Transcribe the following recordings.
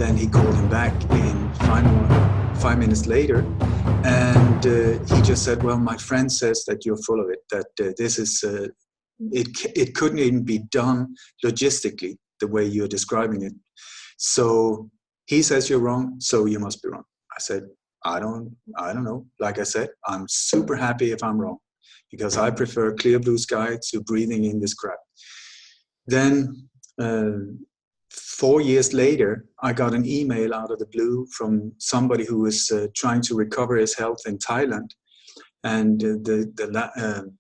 then he called him back in 5 minutes later, and he just said, well, my friend says that you're full of it, that this is, it couldn't even be done logistically the way you're describing it. So he says you're wrong, so you must be wrong. I said, I don't know. Like I said, I'm super happy if I'm wrong, because I prefer clear blue sky to breathing in this crap. Then 4 years later, I got an email out of the blue from somebody who was trying to recover his health in Thailand. And the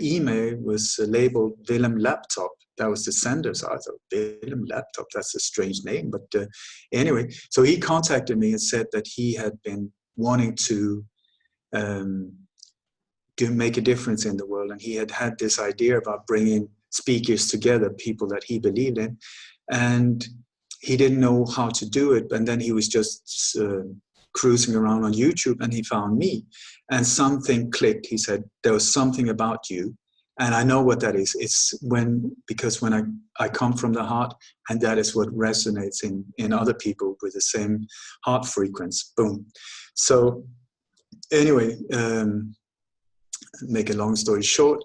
email was labeled Willem Laptop. That was the sender. So I thought, Willem Laptop, that's a strange name. But anyway, so he contacted me and said that he had been wanting to make a difference in the world. And he had this idea about bringing speakers together, people that he believed in. And he didn't know how to do it. And then he was just cruising around on YouTube, and he found me. And something clicked. He said, there was something about you. And I know what that is. It's because when I come from the heart, and that is what resonates in other people with the same heart frequency. Boom. So anyway, make a long story short,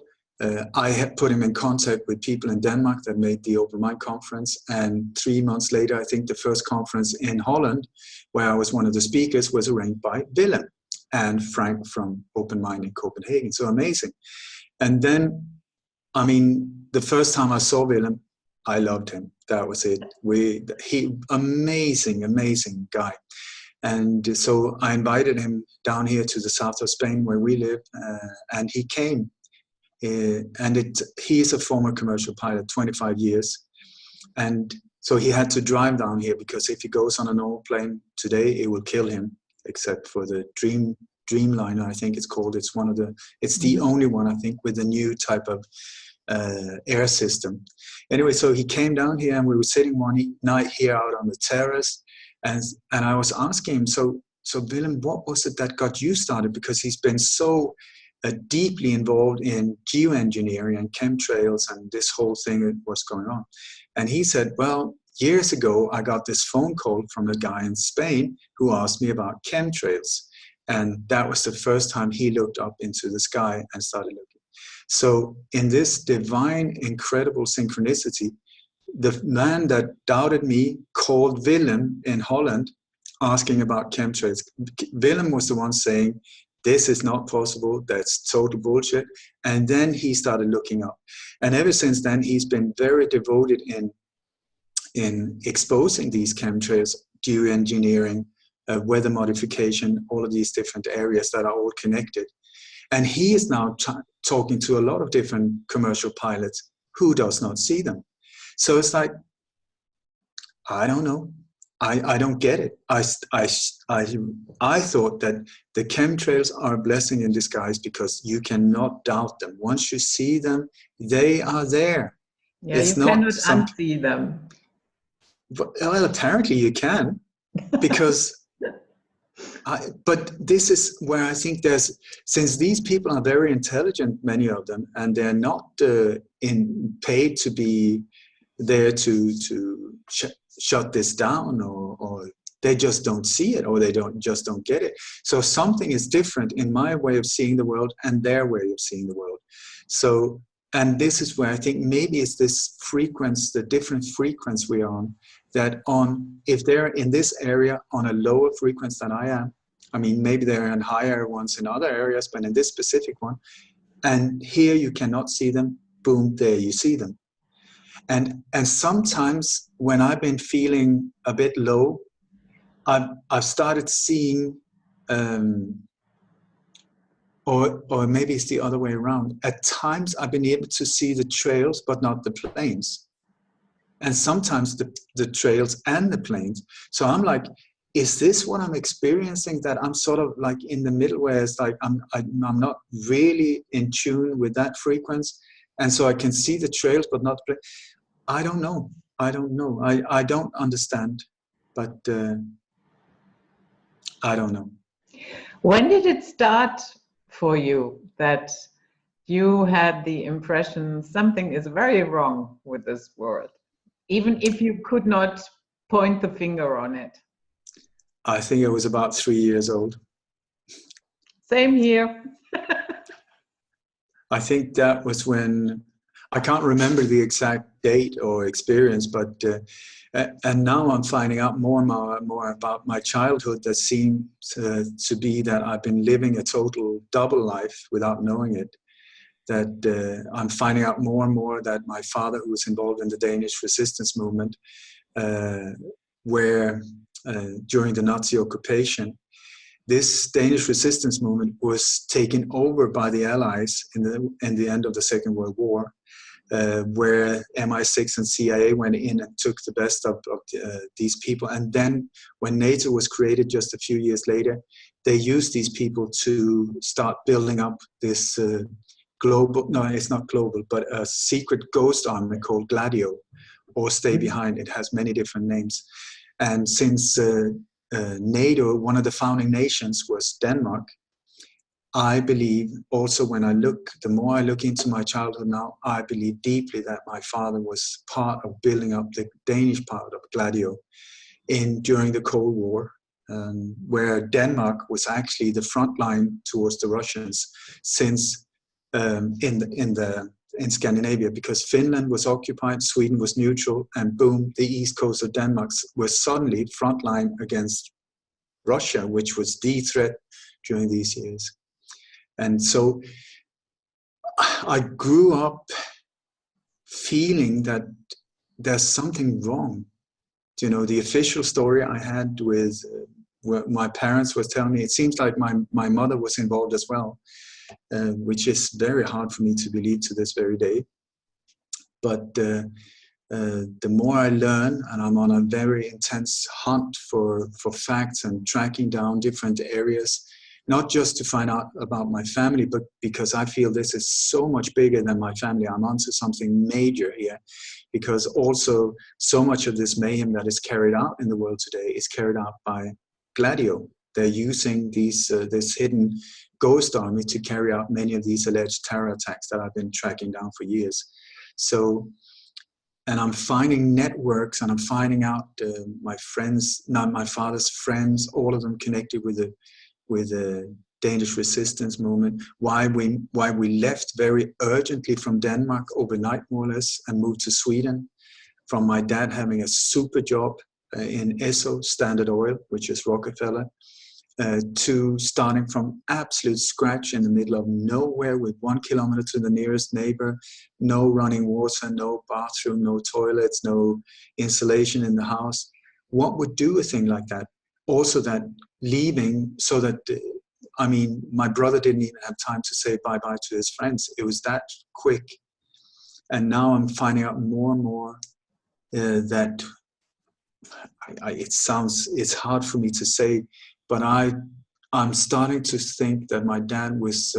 I had put him in contact with people in Denmark that made the Open Mind Conference. And 3 months later, I think the first conference in Holland, where I was one of the speakers, was arranged by Willem and Frank from Open Mind in Copenhagen. So amazing. And then, I mean, the first time I saw Willem, I loved him. That was it. Amazing guy. And so I invited him down here to the south of Spain where we live, and he came. He's a former commercial pilot, 25 years. And so he had to drive down here, because if he goes on a normal plane today, it will kill him, except for the Dreamliner, I think it's called. It's the only one, I think, with a new type of air system. Anyway, so he came down here, and we were sitting one night here out on the terrace, and I was asking him, so Willem, what was it that got you started? Because he's been so deeply involved in geoengineering and chemtrails and this whole thing that was going on. And he said, well, years ago, I got this phone call from a guy in Spain who asked me about chemtrails. And that was the first time he looked up into the sky and started looking. So in this divine, incredible synchronicity, the man that doubted me called Willem in Holland asking about chemtrails. Willem was the one saying, this is not possible, that's total bullshit. And then he started looking up. And ever since then, he's been very devoted in exposing these chemtrails, geoengineering, weather modification, all of these different areas that are all connected. And he is now talking to a lot of different commercial pilots who does not see them. So it's like, I don't know. I don't get it. I thought that the chemtrails are a blessing in disguise, because you cannot doubt them. Once you see them, they are there. Yeah, it's you cannot unsee them. Well, apparently you can, because but this is where I think since these people are very intelligent, many of them, and they're not paid to be there to shut this down, or they just don't see it, or they just don't get it. So something is different in my way of seeing the world and their way of seeing the world. So, and this is where I think maybe it's this frequency, the different frequency we are on, that if they're in this area on a lower frequency than I am, I mean, maybe they're in higher ones in other areas, but in this specific one, and here you cannot see them, boom, there you see them. And sometimes when I've been feeling a bit low, I've started seeing, or maybe it's the other way around. At times I've been able to see the trails, but not the planes. And sometimes the trails and the planes. So I'm like, is this what I'm experiencing? That I'm sort of like in the middle, where it's like I'm not really in tune with that frequency. And so I can see the trails, but not the planes. I don't know. I don't understand, but I don't know. When did it start for you that you had the impression something is very wrong with this world? Even if you could not point the finger on it? I think I was about 3 years old. Same here. I think that was when, I can't remember the exact date or experience, but and now I'm finding out more and more about my childhood that seems to be that I've been living a total double life without knowing it. That I'm finding out more and more that my father, who was involved in the Danish resistance movement, where during the Nazi occupation, this Danish resistance movement was taken over by the Allies in the end of the Second World War, where MI6 and CIA went in and took the best of these people. And then when NATO was created just a few years later, they used these people to start building up this global, no, it's not global, but a secret ghost army called Gladio, or Stay Behind. It has many different names. And since NATO, one of the founding nations was Denmark, I believe also the more I look into my childhood now, I believe deeply that my father was part of building up the Danish part of Gladio during the Cold War, where Denmark was actually the front line towards the Russians since in Scandinavia, because Finland was occupied, Sweden was neutral, and boom, the east coast of Denmark was suddenly frontline against Russia, which was the threat during these years. And so I grew up feeling that there's something wrong. You know, the official story I had with my parents was telling me, it seems like my mother was involved as well, which is very hard for me to believe to this very day. But the more I learn, and I'm on a very intense hunt for facts and tracking down different areas, not just to find out about my family, but because I feel this is so much bigger than my family. I'm onto something major here, because also so much of this mayhem that is carried out in the world today is carried out by Gladio. They're using this hidden ghost army to carry out many of these alleged terror attacks that I've been tracking down for years. So, and I'm finding networks, and I'm finding out my friends, not my father's friends, all of them connected with the Danish resistance movement, why we left very urgently from Denmark overnight, more or less, and moved to Sweden, from my dad having a super job in Esso, Standard Oil, which is Rockefeller, to starting from absolute scratch in the middle of nowhere with 1 kilometer to the nearest neighbor, no running water, no bathroom, no toilets, no insulation in the house. What would do a thing like that? Also that leaving, so that, I mean, my brother didn't even have time to say bye-bye to his friends. It was that quick. And now I'm finding out more and more that it's hard for me to say, but I'm starting to think that my dad was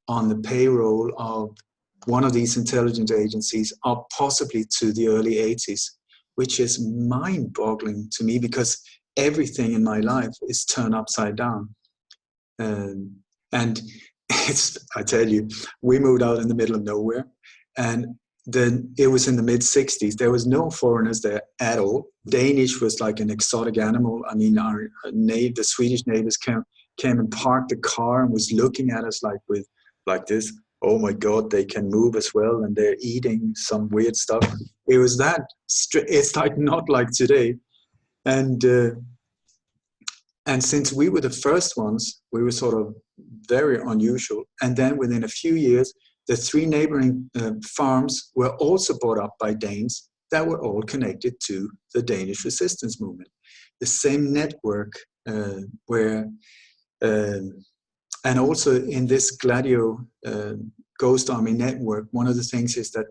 on the payroll of one of these intelligence agencies, or possibly to the early 80s, which is mind-boggling to me, because everything in my life is turned upside down. And I tell you, we moved out in the middle of nowhere, and then it was in the mid-60s. There was no foreigners there at all. Danish was like an exotic animal. I mean, the Swedish neighbors came and parked the car and was looking at us like this. Oh my God, they can move as well, and they're eating some weird stuff. It was that. It's like not like today. And since we were the first ones, we were sort of very unusual. And then within a few years, the 3 neighboring farms were also bought up by Danes that were all connected to the Danish resistance movement. The same network where, and also in this Gladio Ghost Army network, one of the things is that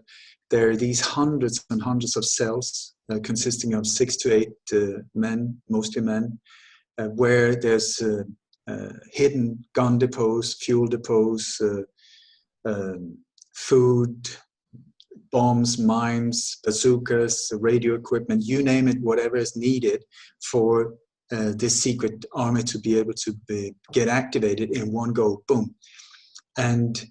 there are these hundreds and hundreds of cells consisting of 6 to 8 men, mostly men, where there's hidden gun depots, fuel depots, food, bombs, mines, bazookas, radio equipment, you name it, whatever is needed for this secret army to be able to get activated in one go, boom. And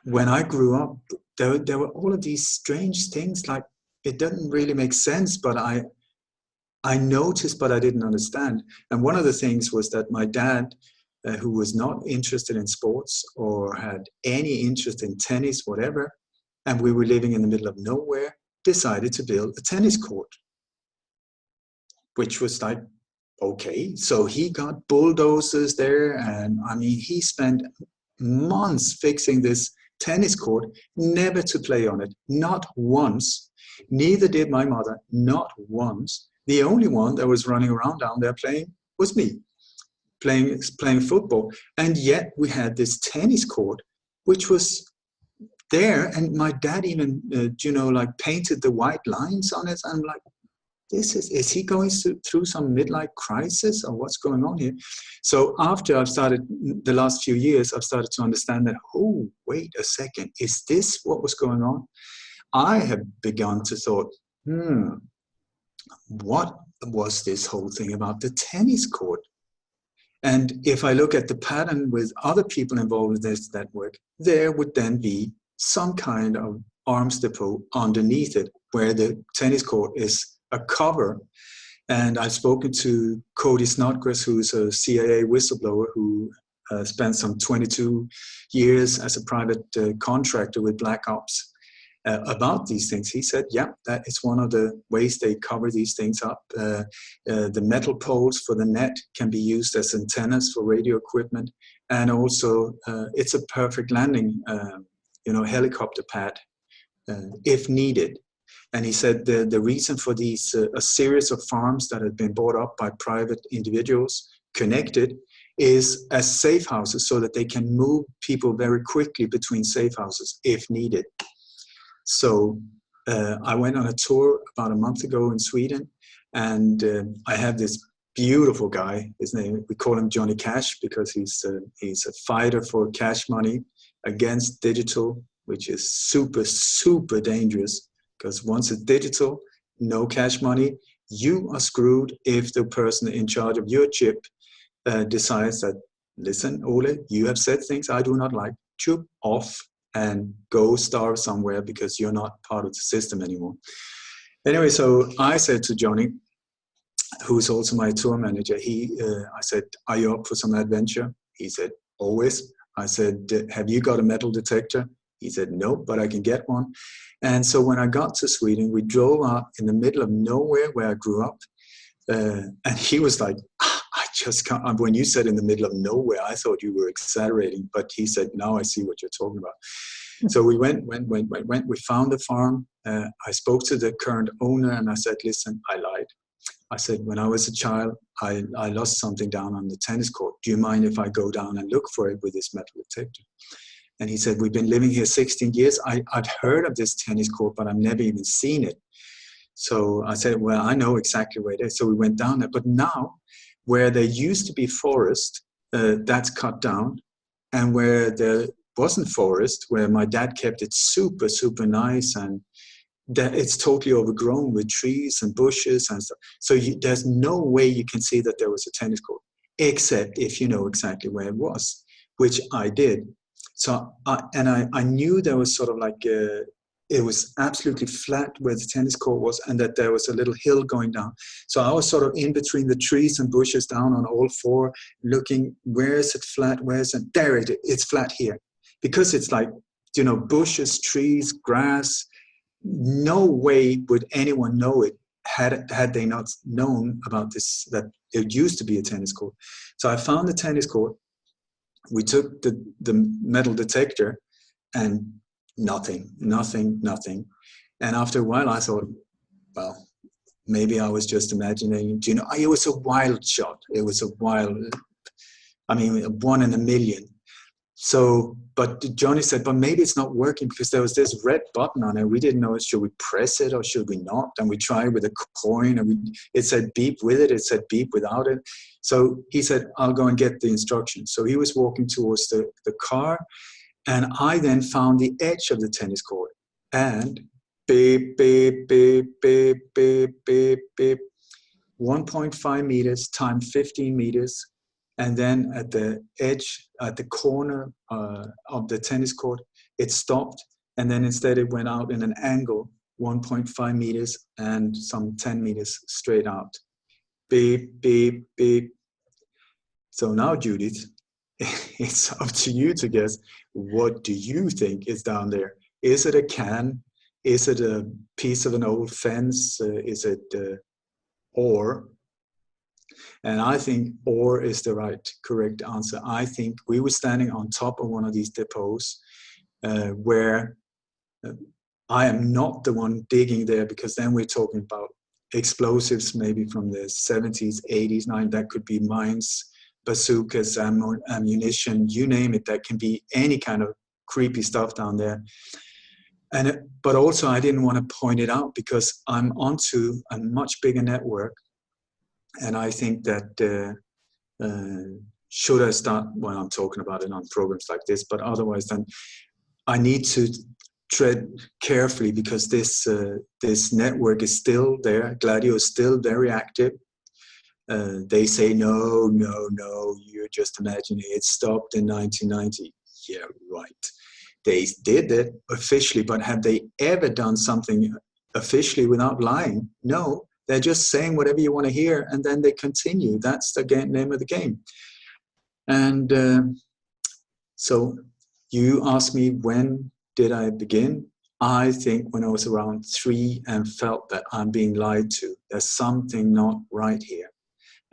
when I grew up, there were all of these strange things, like it doesn't really make sense, but I noticed, but I didn't understand. And one of the things was that my dad, who was not interested in sports or had any interest in tennis, whatever, and we were living in the middle of nowhere, decided to build a tennis court, which was like, okay. So he got bulldozers there, and I mean, he spent months fixing this tennis court, never to play on it, not once. Neither did my mother, not once. The only one that was running around down there playing was me, playing football. And yet we had this tennis court, which was there, and my dad even, like painted the white lines on it. I'm like, is he going through some midlife crisis, or what's going on here? So after I've started, the last few years, I've started to understand that, oh, wait a second, is this what was going on? I have begun to thought, what was this whole thing about the tennis court? And if I look at the pattern with other people involved in this network, there would then be some kind of arms depot underneath it, where the tennis court is a cover. And I've spoken to Cody Snodgrass, who's a CIA whistleblower who spent some 22 years as a private contractor with Black Ops, about these things. He said, yeah, that is one of the ways they cover these things up. The metal poles for the net can be used as antennas for radio equipment. And also it's a perfect landing, helicopter pad if needed. And he said the reason for these, a series of farms that had been bought up by private individuals connected, is as safe houses, so that they can move people very quickly between safe houses if needed. So I went on a tour about a month ago in Sweden, and I have this beautiful guy. His name, we call him Johnny Cash, because he's a fighter for cash money against digital, which is super, super dangerous. Because once it's digital, no cash money, you are screwed if the person in charge of your chip decides that, listen, Ole, you have said things I do not like, chip off and go starve somewhere because you're not part of the system anymore. Anyway, so I said to Johnny, who's also my tour manager, I said, are you up for some adventure? He said, always. I said, have you got a metal detector? He said, no, but I can get one. And so when I got to Sweden, we drove out in the middle of nowhere where I grew up. And he was like, I just can't. When you said in the middle of nowhere, I thought you were exaggerating. But he said, now I see what you're talking about. So we went. We found the farm. I spoke to the current owner, and I said, listen, I lied. I said, when I was a child, I lost something down on the tennis court. Do you mind if I go down and look for it with this metal detector? And he said, we've been living here 16 years. I've heard of this tennis court, but I've never even seen it. So I said, well, I know exactly where it is. So we went down there. But now, where there used to be forest, that's cut down. And where there wasn't forest, where my dad kept it super, super nice, and that it's totally overgrown with trees and bushes and stuff. So there's no way you can see that there was a tennis court, except if you know exactly where it was, which I did. So I knew there was sort of like it was absolutely flat where the tennis court was, and that there was a little hill going down. So I was sort of in between the trees and bushes, down on all four, looking, where is it flat, where is it? There it is, it's flat here. Because it's like, bushes, trees, grass, no way would anyone know it had they not known about this, that it used to be a tennis court. So I found the tennis court. We took the metal detector, and nothing. And after a while I thought, well, maybe I was just imagining, it was a wild shot. It was a wild, one in a million. So, but Johnny said, but maybe it's not working because there was this red button on it. We didn't know, should we press it or should we not? And we tried with a coin, and it said beep with it, it said beep without it. So he said, I'll go and get the instructions. So he was walking towards the car, and I then found the edge of the tennis court, and beep, beep, beep, beep, beep, beep, beep, 1.5 meters times 15 meters. And then at the edge, at the corner of the tennis court, it stopped. And then instead it went out in an angle 1.5 meters and some 10 meters straight out. Beep, beep, beep. So now, Judith, it's up to you to guess, what do you think is down there? Is it a can? Is it a piece of an old fence? Is it ore? And I think ore is the correct answer. I think we were standing on top of one of these depots where I am not the one digging there, because then we're talking about explosives maybe from the 70s, 80s, 90s. That could be mines, bazookas, ammunition, you name it. That can be any kind of creepy stuff down there. But also I didn't want to point it out because I'm onto a much bigger network. And I think that should I start, well, I'm talking about it on programs like this, but otherwise then I need to tread carefully, because this network is still there. Gladio is still very active. They say, no, you're just imagining it. It stopped in 1990. Yeah, right. They did it officially, but have they ever done something officially without lying? No, they're just saying whatever you want to hear, and then they continue. That's the name of the game. And so you asked me, when did I begin? I think when I was around 3 and felt that I'm being lied to. There's something not right here.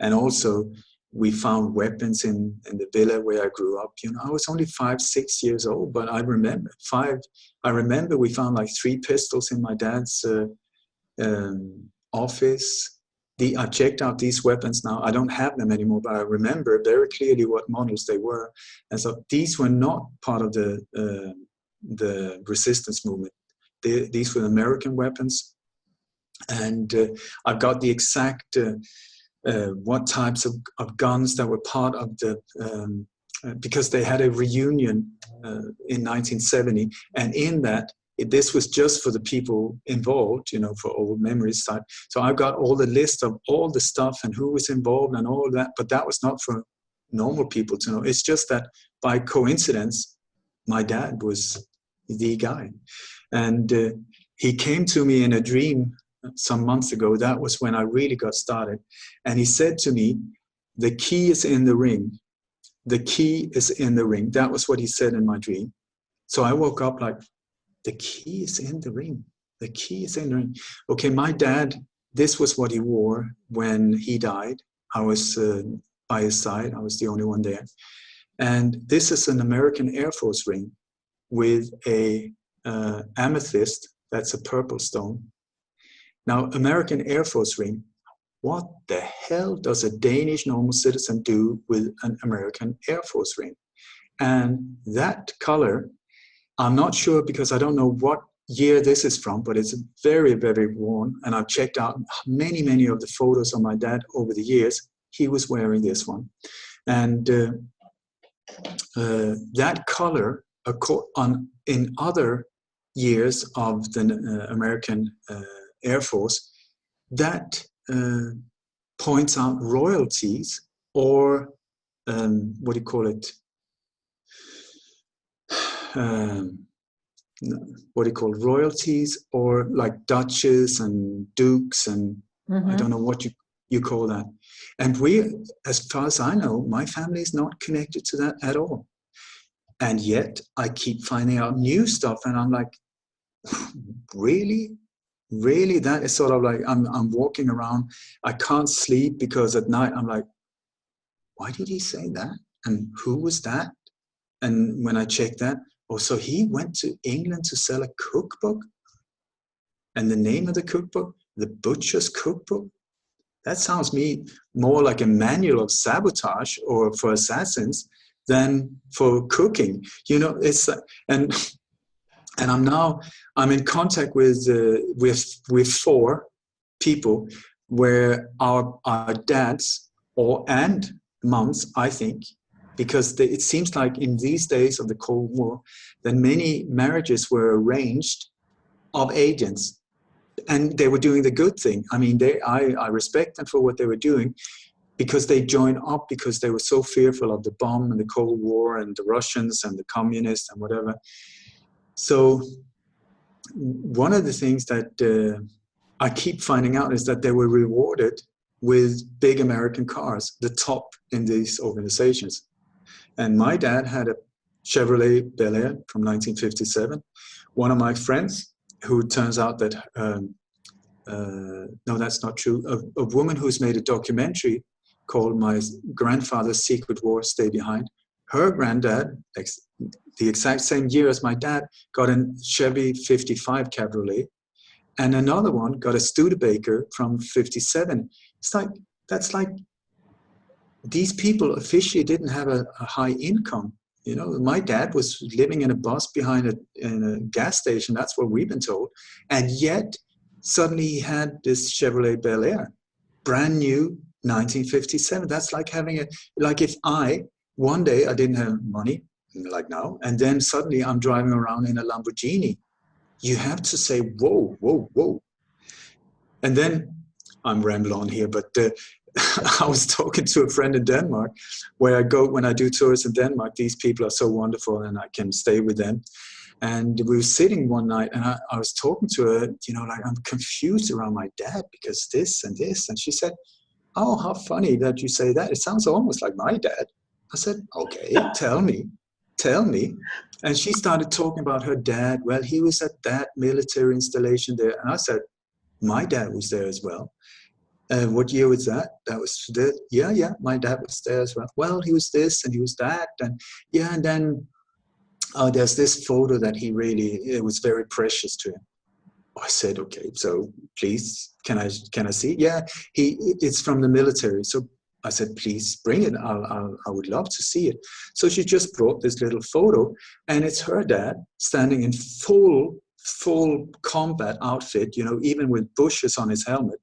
And also, we found weapons in the villa where I grew up. You know, I was only 5, 6 years old, but I remember we found like 3 pistols in my dad's office. I checked out these weapons now. I don't have them anymore, but I remember very clearly what models they were. And so these were not part of the resistance movement. These were American weapons. And I've got the exact what types of guns that were part of the, because they had a reunion in 1970, and in that, this was just for the people involved, you know, for old memories side. So I've got all the list of all the stuff and who was involved and all of that, but that was not for normal people to know. It's just that by coincidence, my dad was the guy. And he came to me in a dream some months ago. That was when I really got started. And he said to me, the key is in the ring. The key is in the ring. That was what he said in my dream. So I woke up like, the key is in the ring. The key is in the ring. Okay, my dad, this was what he wore when he died. I was by his side. I was the only one there. And this is an American Air Force ring with a amethyst. That's a purple stone. Now, American Air Force ring, what the hell does a Danish normal citizen do with an American Air Force ring? And that color, I'm not sure, because I don't know what year this is from, but it's very, very worn. And I've checked out many, many of the photos of my dad over the years. He was wearing this one. And that color, in other years of the American Air Force, that points out royalties, or what do you call it? What do you call royalties, or like duchess and dukes, and I don't know what you call that. And we, as far as I know, my family is not connected to that at all. And yet I keep finding out new stuff, and I'm like, really? Really? That is sort of like, I'm walking around, I can't sleep, because at night I'm like, why did he say that? And who was that? And when I check that, oh, so he went to England to sell a cookbook? And the name of the cookbook, The Butcher's Cookbook? That sounds more like a manual of sabotage or for assassins than for cooking. You know, it's and I'm in contact with 4 people where our dads and moms, I think, because it seems like in these days of the Cold War, that many marriages were arranged of agents, and they were doing the good thing. I mean, I respect them for what they were doing, because they joined up because they were so fearful of the bomb and the Cold War and the Russians and the communists and whatever. So one of the things that I keep finding out is that they were rewarded with big American cars, the top in these organizations. And my dad had a Chevrolet Bel Air from 1957. One of my friends, who turns out that, no, that's not true, a woman who's made a documentary called My Grandfather's Secret War, Stay Behind. Her granddad, the exact same year as my dad, got a Chevy 55 Cabriolet. And another one got a Studebaker from 57. It's like, that's like, these people officially didn't have a high income. You know, my dad was living in a bus behind in a gas station. That's what we've been told. And yet, suddenly he had this Chevrolet Bel Air, brand new, 1957. That's like having like if one day I didn't have money, like now, and then suddenly I'm driving around in a Lamborghini. You have to say, whoa, whoa, whoa. And then I'm rambling on here, but I was talking to a friend in Denmark, where I go when I do tours in Denmark. These people are so wonderful, and I can stay with them. And we were sitting one night, and I was talking to her, you know, like, I'm confused around my dad because this and this. And she said, oh, how funny that you say that. It sounds almost like my dad. I said, okay, tell me. And she started talking about her dad. Well, he was at that military installation there. And I said, my dad was there as well. What year was that? That was yeah, my dad was there as well. Well, he was this and he was that. And yeah, and then there's this photo that it was very precious to him. I said, okay, so please, can I see? Yeah, it's from the military. So I said, please bring it. I would love to see it. So she just brought this little photo, and it's her dad standing in full combat outfit, you know, even with bushes on his helmet.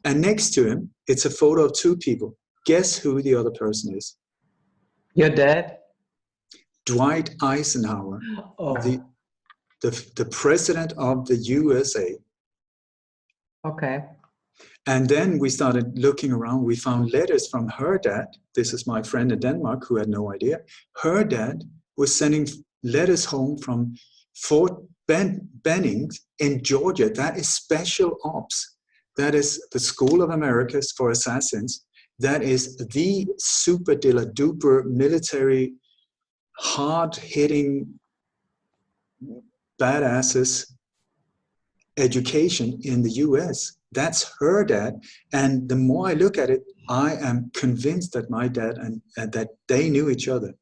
And next to him, it's a photo of two people. Guess who the other person is? Your dad? Dwight Eisenhower, Oh. the president of the USA. Okay. And then we started looking around. We found letters from her dad. This is my friend in Denmark who had no idea. Her dad was sending letters home from Fort Benning in Georgia. That is special ops. That is the School of Americas for Assassins. That is the super duper military, hard-hitting badasses education in the US. That's her dad. And the more I look at it, I am convinced that my dad and that they knew each other.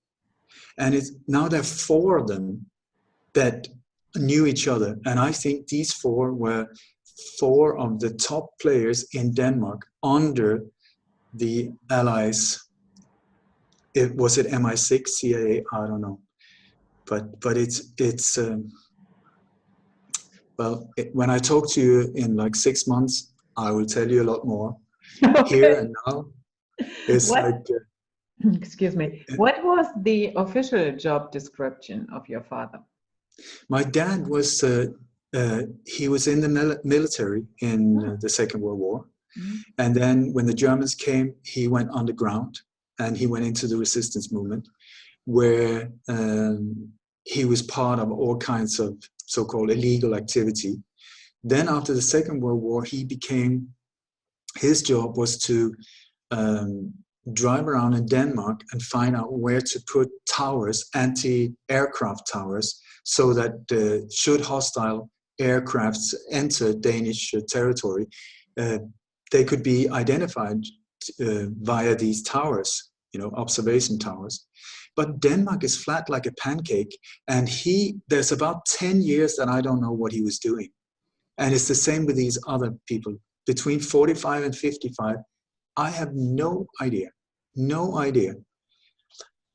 And now there are four of them that knew each other. And I think these four were four of the top players in Denmark under the Allies. Was it MI6, CIA? I don't know. But it's when I talk to you in like 6 months, I will tell you a lot more. Okay. Here and now, it's excuse me. What was the official job description of your father? My dad was, he was in the military in the Second World War. Mm-hmm. And then when the Germans came, he went underground and he went into the resistance movement, where he was part of all kinds of so-called illegal activity. Then after the Second World War, his job was to drive around in Denmark and find out where to put towers, anti-aircraft towers, so that should hostile aircrafts enter Danish territory, they could be identified via these towers, you know, observation towers. But Denmark is flat like a pancake, and there's about 10 years that I don't know what he was doing. And it's the same with these other people. Between 45 and 55, I have no idea.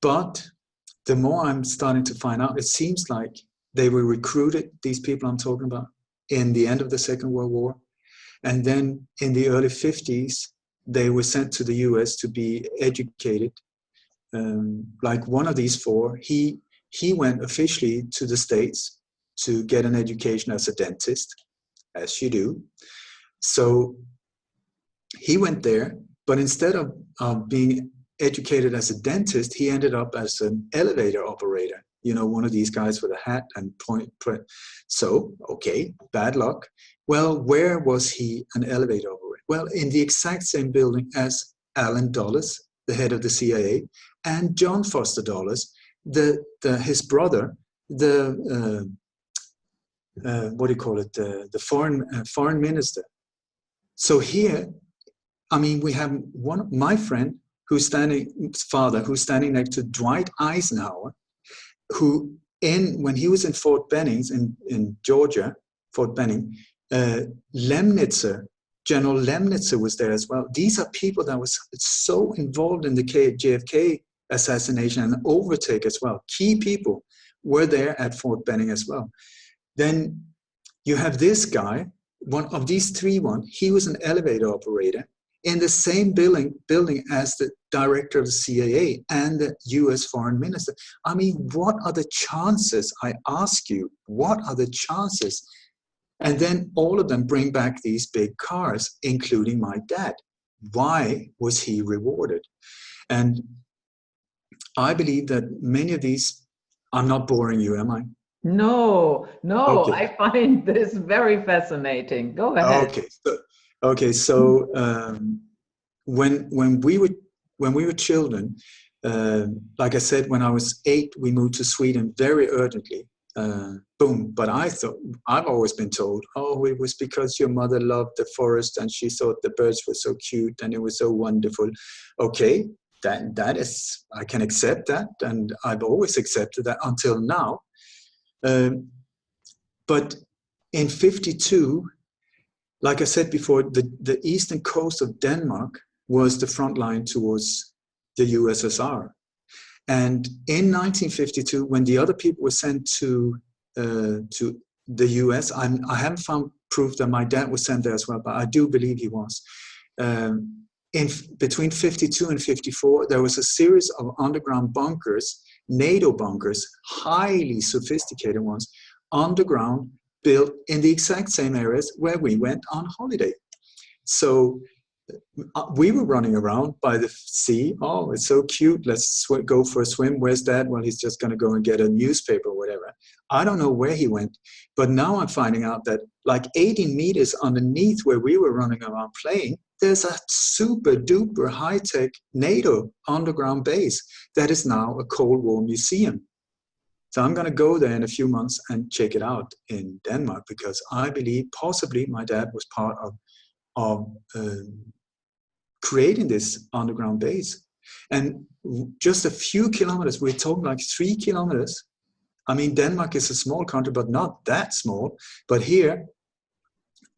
But the more I'm starting to find out, it seems like they were recruited, these people I'm talking about, in the end of the Second World War. And then in the early 50s, they were sent to the US to be educated. Like one of these four, he went officially to the States to get an education as a dentist, as you do. So he went there, but instead of being educated as a dentist, he ended up as an elevator operator. one of these guys with a hat and point. So, okay, bad luck. Well, where was he an elevator operator? Well, in the exact same building as Alan Dulles, the head of the CIA, and John Foster Dulles, his brother, the what do you call it? The foreign minister. So here, I mean, we have my friend father who's standing next to Dwight Eisenhower, who when he was in Fort Benning in Georgia, Fort Benning, General Lemnitzer was there as well. These are people that was so involved in the JFK assassination and overtake as well. Key people were there at Fort Benning as well. Then you have this guy, one of these three he was an elevator operator in the same building as the director of the CIA and the US foreign minister. I mean, what are the chances? I ask you, what are the chances? And then all of them bring back these big cars, including my dad. Why was he rewarded? And I believe that many of these, I'm not boring you, am I? No, Okay. I find this very fascinating. Go ahead. So when we were children, like I said, when I was 8, we moved to Sweden very urgently. Boom! But I've always been told, oh, it was because your mother loved the forest and she thought the birds were so cute and it was so wonderful. Okay, that is, I can accept that, and I've always accepted that until now. But in 1952, like I said before, the eastern coast of Denmark was the front line towards the USSR. And in 1952, when the other people were sent to the US, I haven't found proof that my dad was sent there as well, but I do believe he was. Between 52 and 54, there was a series of underground bunkers, NATO bunkers, highly sophisticated ones, underground, built in the exact same areas where we went on holiday. So we were running around by the sea. Oh, it's so cute. Let's go for a swim. Where's Dad? Well, he's just going to go and get a newspaper or whatever. I don't know where he went, but now I'm finding out that like 18 meters underneath where we were running around playing, there's a super duper high-tech NATO underground base that is now a Cold War museum. So I'm going to go there in a few months and check it out in Denmark, because I believe possibly my dad was part of creating this underground base. And just a few kilometers, we're talking like 3 kilometers. I mean, Denmark is a small country, but not that small. But here,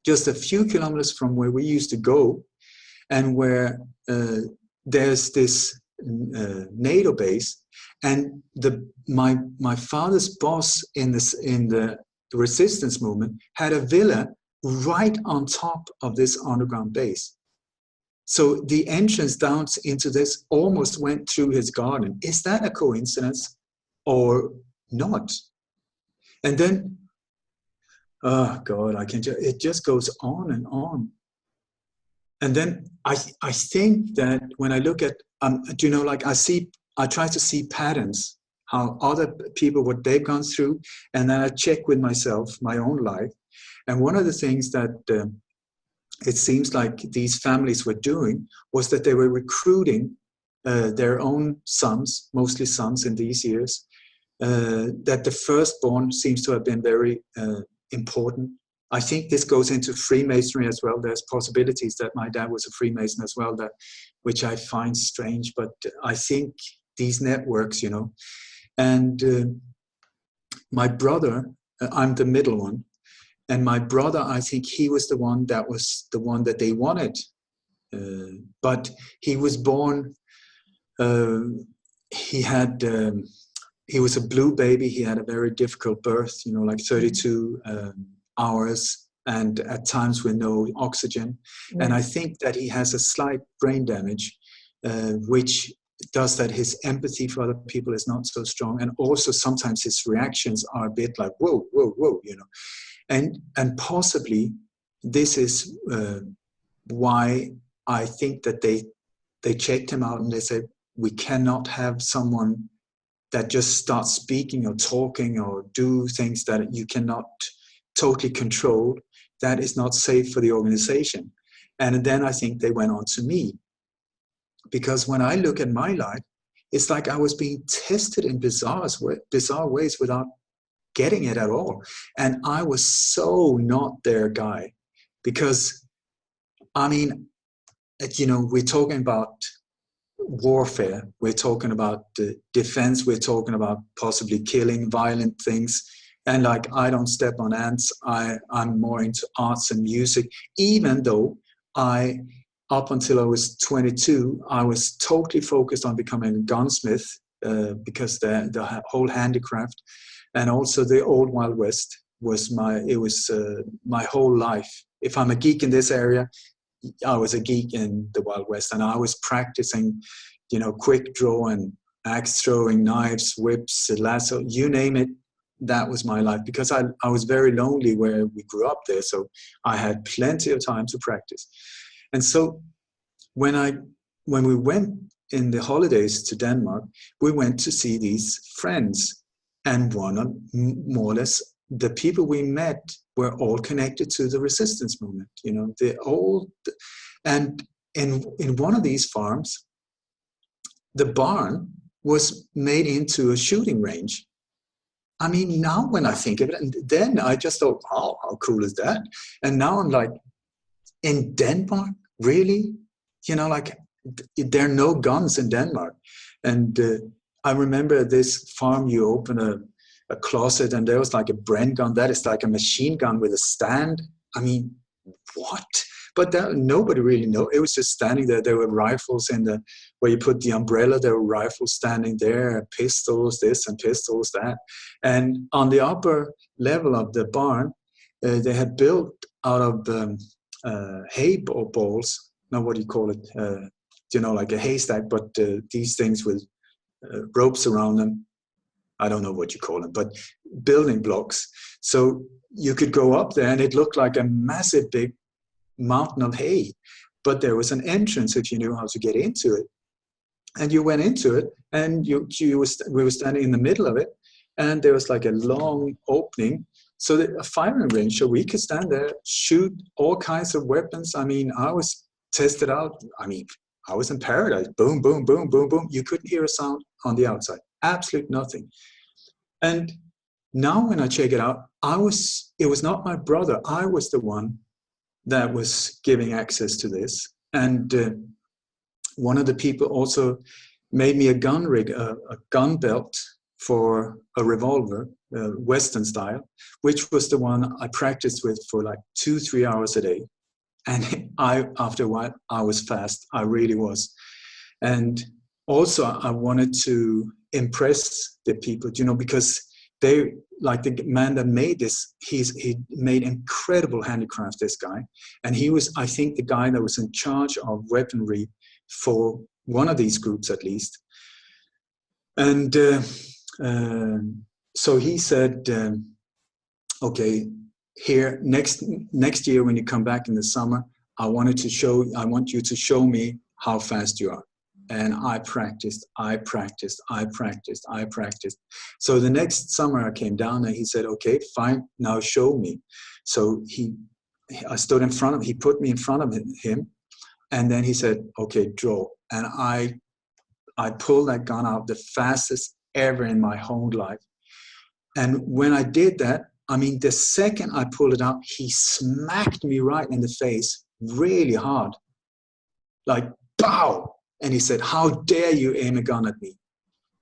just a few kilometers from where we used to go, and where there's this NATO base, and my father's boss in the resistance movement had a villa right on top of this underground base. So the entrance down into this almost went through his garden. Is that a coincidence or not? And then, oh God, it just goes on and on. And then I think that when I look at, like I try to see patterns, how other people, what they've gone through, and then I check with myself, my own life. And one of the things that it seems like these families were doing was that they were recruiting their own sons, mostly sons in these years, that the firstborn seems to have been very important. I think this goes into Freemasonry as well. There's possibilities that my dad was a Freemason as well, which I find strange, but I think these networks, and my brother, I'm the middle one, and my brother, I think he was the one that they wanted, but he was born, he was a blue baby. He had a very difficult birth, like 32 hours, and at times with no oxygen. Mm. And I think that he has a slight brain damage, which does that his empathy for other people is not so strong. And also sometimes his reactions are a bit like, whoa, whoa, whoa, And possibly this is why I think that they checked him out and they said, we cannot have someone that just start speaking or talking or do things that you cannot totally control, that is not safe for the organization. And then I think they went on to me. Because when I look at my life, it's like I was being tested in bizarre ways without getting it at all. And I was so not their guy. Because, I mean, we're talking about warfare, we're talking about defense, we're talking about possibly killing, violent things. And like, I don't step on ants. I'm more into arts and music, even though up until I was 22, I was totally focused on becoming a gunsmith because the whole handicraft and also the old Wild West was my whole life. If I'm a geek in this area, I was a geek in the Wild West, and I was practicing, quick draw and axe throwing, knives, whips, lasso, you name it. That was my life, because I was very lonely where we grew up there. So I had plenty of time to practice. And so when we went in the holidays to Denmark, we went to see these friends, and more or less the people we met were all connected to the resistance movement. And in one of these farms, the barn was made into a shooting range. I mean, now when I think of it, and then I just thought, oh, how cool is that? And now I'm like, in Denmark, really? There are no guns in Denmark. And I remember this farm, you open a closet and there was like a Bren gun. That is like a machine gun with a stand. I mean, what? But nobody really knew. It was just standing there. There were rifles where you put the umbrella, there were rifles standing there, pistols this and pistols that. And on the upper level of the barn, they had built out of hay balls. Now, what do you call it? Like a haystack, but these things with ropes around them. I don't know what you call them, but building blocks. So you could go up there and it looked like a massive big mountain of hay, but there was an entrance if you knew how to get into it. And you went into it, and we were standing in the middle of it, and there was like a long opening, so a firing range, so we could stand there, shoot all kinds of weapons. I mean, I was tested out. I mean, I was in paradise. Boom, boom, boom, boom, boom. You couldn't hear a sound on the outside. Absolute nothing. And now when I check it out, it was not my brother. I was the one that was giving access to this. And one of the people also made me a gun rig, a gun belt for a revolver, Western style, which was the one I practiced with for like 2-3 hours a day. And after a while, I was fast. I really was. And also I wanted to impress the people, because they, like the man that made this, he made incredible handicraft, this guy. And he was, I think, the guy that was in charge of weaponry for one of these groups at least. And so he said, okay, here next year when you come back in the summer, I want you to show me how fast you are. And I practiced. So the next summer I came down and he said, okay, fine, now show me. So I stood in front of him, he put me in front of him, and then he said, okay, draw. And I pulled that gun out the fastest ever in my whole life. And when I did that, I mean, the second I pulled it out, he smacked me right in the face really hard, like, pow! And he said, how dare you aim a gun at me?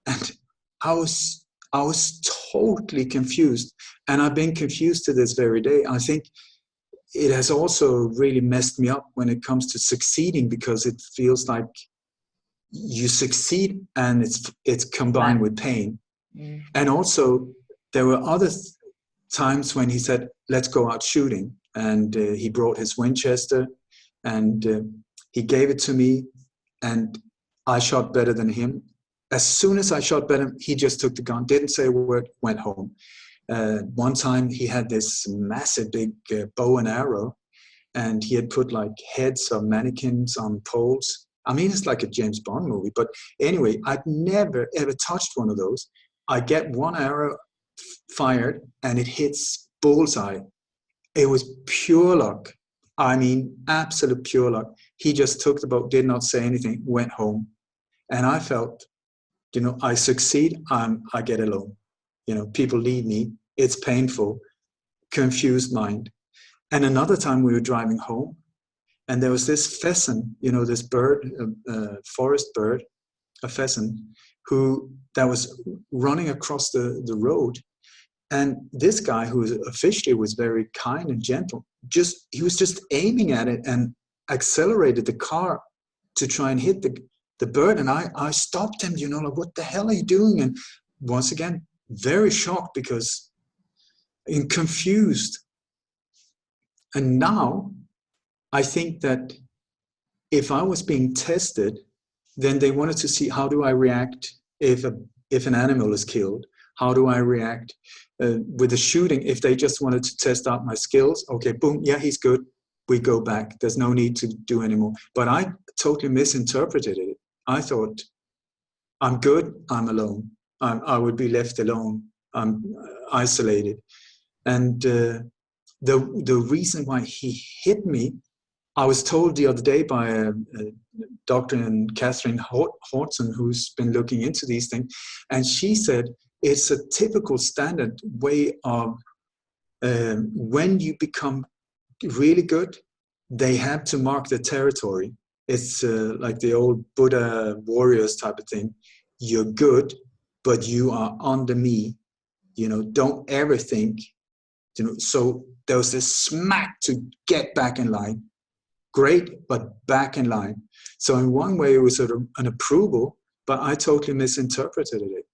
And I was totally confused. And I've been confused to this very day. I think it has also really messed me up when it comes to succeeding, because it feels like you succeed and it's combined with pain. Mm. And also there were other times when he said, let's go out shooting. And he brought his Winchester and he gave it to me. And I shot better than him. As soon as I shot better, he just took the gun, didn't say a word, went home. One time he had this massive big bow and arrow, and he had put like heads of mannequins on poles. I mean, it's like a James Bond movie. But anyway, I'd never, ever touched one of those. I get one arrow fired and it hits bullseye. It was pure luck. I mean, absolute pure luck. He just took the boat, did not say anything, went home. And I felt, I succeed, I get alone. People leave me. It's painful, confused mind. And another time we were driving home, and there was this pheasant, this bird, forest bird, a pheasant, that was running across the road. And this guy who was a fisher was very kind and gentle. He was just aiming at it and accelerated the car to try and hit the bird. And I stopped him, like, what the hell are you doing? And once again, very shocked because confused. And now I think that if I was being tested, then they wanted to see how do I react if an animal is killed. How do I react with the shooting? If they just wanted to test out my skills, okay, boom, yeah, he's good. We go back. There's no need to do anymore. But I totally misinterpreted it. I thought, I'm good, I'm alone. I would be left alone. I'm isolated. And the reason why he hit me, I was told the other day by a Dr. Catherine Horton, who's been looking into these things, and she said it's a typical standard way of when you become really good, they have to mark the territory. It's like the old Buddha warriors type of thing. You're good, but you are under me. Don't ever think. So there was this smack to get back in line. Great, but back in line. So in one way, it was sort of an approval, but I totally misinterpreted it.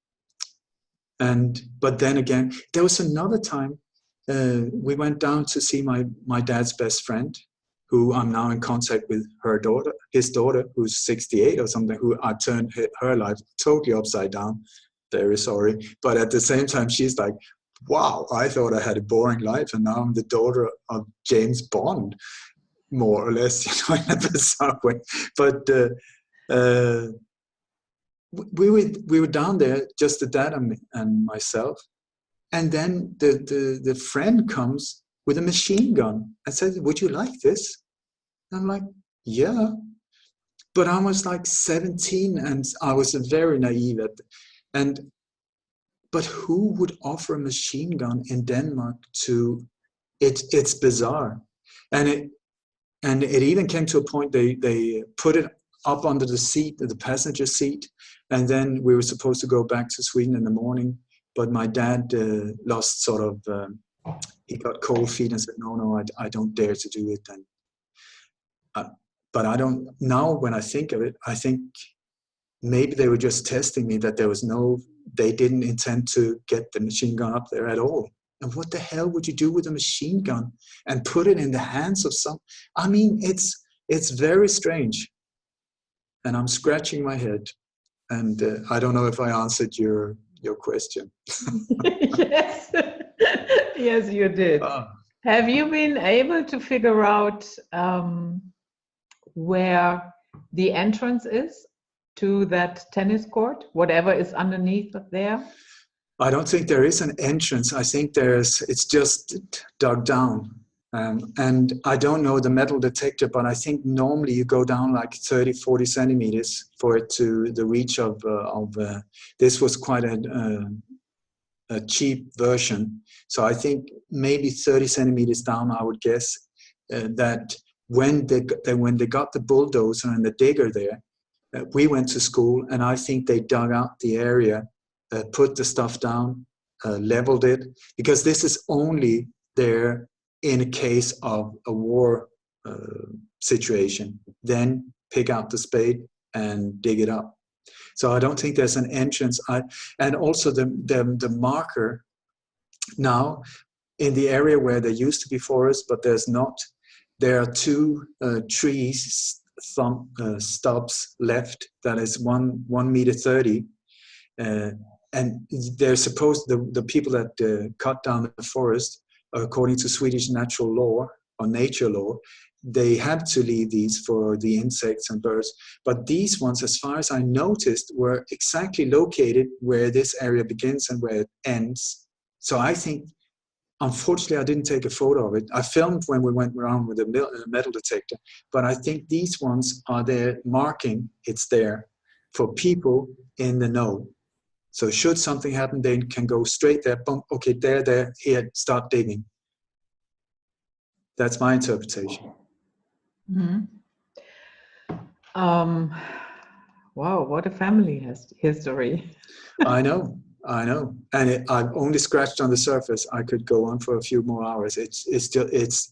But then again, there was another time we went down to see my dad's best friend, who I'm now in contact with his daughter, who's 68 or something, who I turned her life totally upside down. Very sorry. But at the same time, she's like, wow, I thought I had a boring life, and now I'm the daughter of James Bond, more or less, in a bizarre way. But we were down there, just the dad and myself. And then the friend comes with a machine gun and says, would you like this? And I'm like, yeah. But I was like 17 and I was very naive but who would offer a machine gun in Denmark to it? It's bizarre. And it even came to a point they put it up under the seat, the passenger seat, and then we were supposed to go back to Sweden in the morning. But my dad lost sort of, he got cold feet and said, no, I don't dare to do it. And but I don't, now when I think of it, I think maybe they were just testing me, that they didn't intend to get the machine gun up there at all. And what the hell would you do with a machine gun and put it in the hands of some? I mean, it's very strange. And I'm scratching my head. And I don't know if I answered your question. Yes, yes, you did. Have you been able to figure out where the entrance is to that tennis court, whatever is underneath there? I don't think there is an entrance. I think it's just dug down. And I don't know the metal detector, but I think normally you go down like 30, 40 centimeters for it to the reach of this was quite a cheap version. So I think maybe 30 centimeters down, I would guess, that when they got the bulldozer and the digger there, we went to school, and I think they dug out the area, put the stuff down, leveled it, because this is only there in a case of a war situation. Then pick out the spade and dig it up. So I don't think there's an entrance. And also the marker now in the area where there used to be forest, but there's not. There are two trees stubs left. That is 1 meter 30. And they're supposed, the people that cut down the forest, according to Swedish natural law or nature law, they had to leave these for the insects and birds. But these ones, as far as I noticed, were exactly located where this area begins and where it ends. So I think, unfortunately, I didn't take a photo of it. I filmed when we went around with a metal detector, but I think these ones are there marking it's there for people in the know. So should something happen, they can go straight there, boom, okay, there, here, start digging. That's my interpretation. Mm-hmm. Wow, what a family history. I know. And I've only scratched on the surface. I could go on for a few more hours. It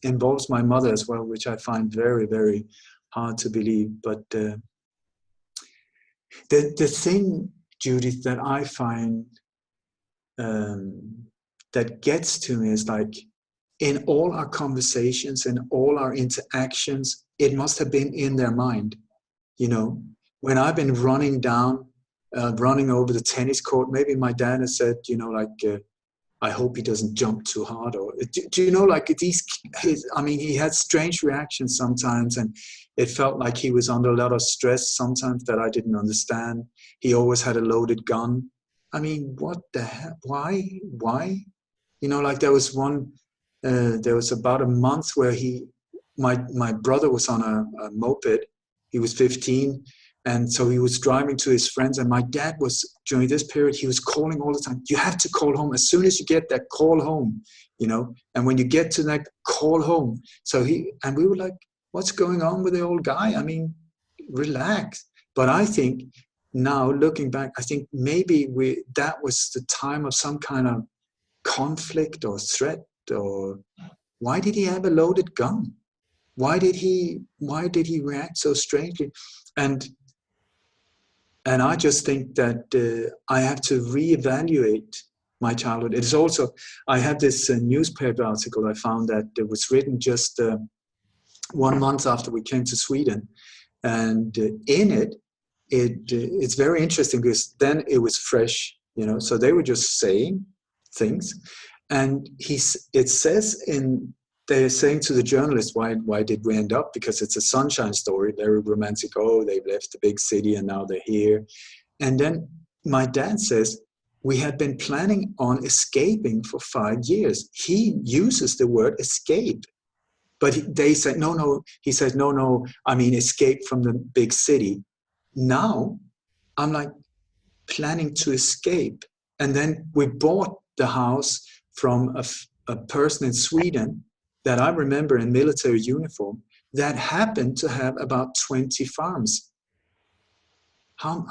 involves my mother as well, which I find very, very hard to believe. But the thing, Judith, that I find that gets to me is like, in all our conversations and all our interactions, it must have been in their mind. You know, when I've been running over the tennis court, maybe my dad has said, you know, like, I hope he doesn't jump too hard. Or do you know, like he had strange reactions sometimes, and it felt like he was under a lot of stress sometimes that I didn't understand. He always had a loaded gun. I mean, what the hell? Why? You know, like there was about a month where my brother was on a moped. He was 15. And so he was driving to his friends, and my dad was, during this period, he was calling all the time. You have to call home. As soon as you get there, call home, you know. And when you get to that, call home. So we were like, what's going on with the old guy? I mean, relax. But I think now, looking back, I think maybe that was the time of some kind of conflict or threat. Or why did he have a loaded gun? Why did he react so strangely? And I just think that I have to reevaluate my childhood. It's also, I have this newspaper article I found that it was written just 1 month after we came to Sweden. And in it's very interesting because then it was fresh, you know, so they were just saying things. And it says they're saying to the journalist, why did we end up? Because it's a sunshine story, very romantic. Oh, they've left the big city and now they're here. And then my dad says, we had been planning on escaping for 5 years. He uses the word escape. But they said, no. He said, no, I mean, escape from the big city. Now, I'm like, planning to escape. And then we bought the house from a person in Sweden that I remember in military uniform that happened to have about 20 farms. How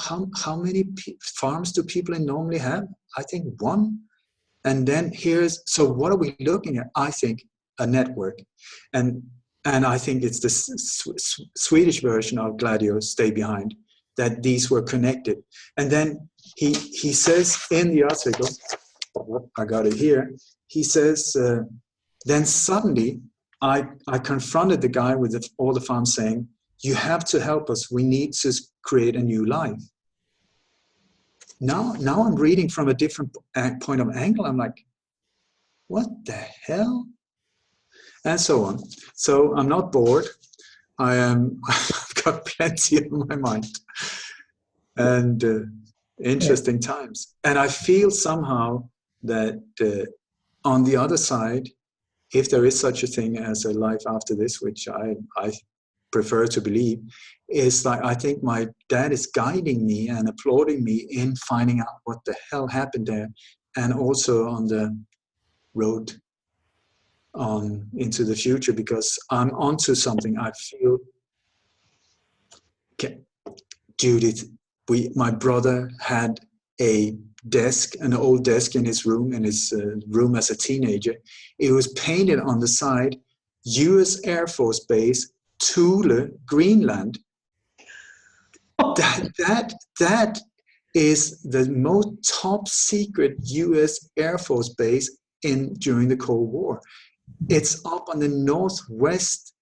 many farms do people normally have? I think 1. And then so what are we looking at? I think a network. And I think it's the Swedish version of Gladio, Stay Behind, that these were connected. And then he says in the article, I got it here, he says, then suddenly I confronted the guy with all the farms saying, you have to help us. We need to create a new life. Now I'm reading from a different point of angle. I'm like, what the hell? And so on. So I'm not bored. I've got plenty on my mind. And interesting times. And I feel somehow that on the other side, if there is such a thing as a life after this, which I prefer to believe, is like, I think my dad is guiding me and applauding me in finding out what the hell happened there, and also on the road on into the future, because I'm onto something. I feel, Judith, my brother had an old desk in his room as a teenager. It was painted on the side, US Air Force Base, Thule, Greenland. That is the most top secret US Air Force Base during the Cold War. It's up on the northwest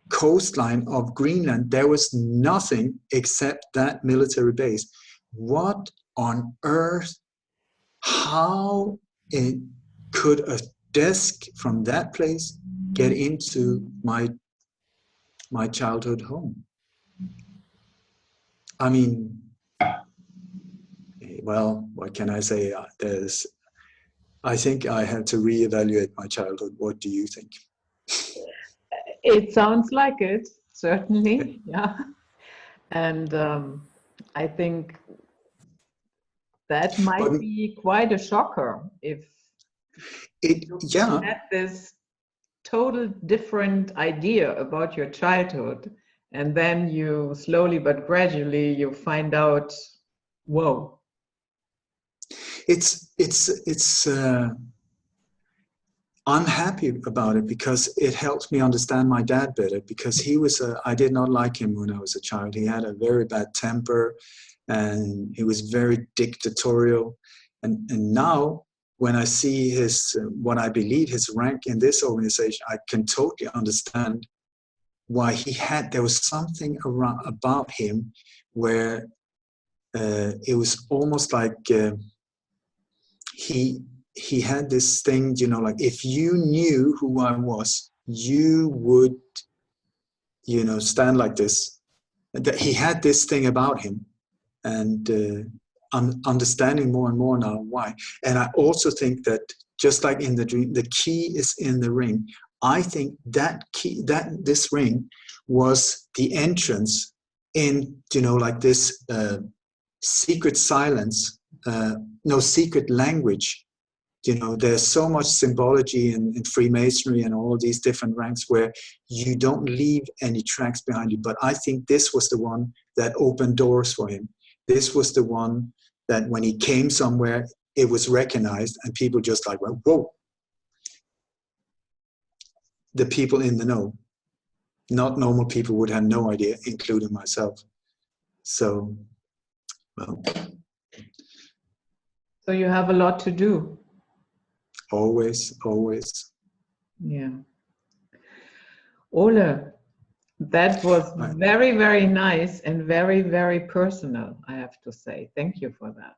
coastline of Greenland. There was nothing except that military base. What on earth? How could a desk from that place get into my my childhood home. I mean, well, what can I say? I think I have to reevaluate my childhood. What do you think? It sounds like it, certainly, yeah. And I think that But might be quite a shocker if you yeah, had this total different idea about your childhood, and then you slowly but gradually you find out, whoa. it's I'm happy about it because it helps me understand my dad better, because I did not like him when I was a child. He had a very bad temper and he was very dictatorial. And now when I see what I believe his rank in this organization, I can totally understand why there was something about him where it was almost like he had this thing, like if you knew who I was, you would, stand like this. That he had this thing about him, and I'm understanding more and more now why. And I also think that just like in the dream, the key is in the ring. I think that this ring was the entrance in, like this secret silence, no secret language. There's so much symbology in Freemasonry and all these different ranks where you don't leave any tracks behind you. But I think this was the one that opened doors for him. This was the one that when he came somewhere, it was recognized and people just like, well, whoa. The people in the know, not normal people, would have no idea, including myself. So, well. So you have a lot to do. Always, always. Yeah. Ole, that was very, very nice and very, very personal, I have to say. Thank you for that.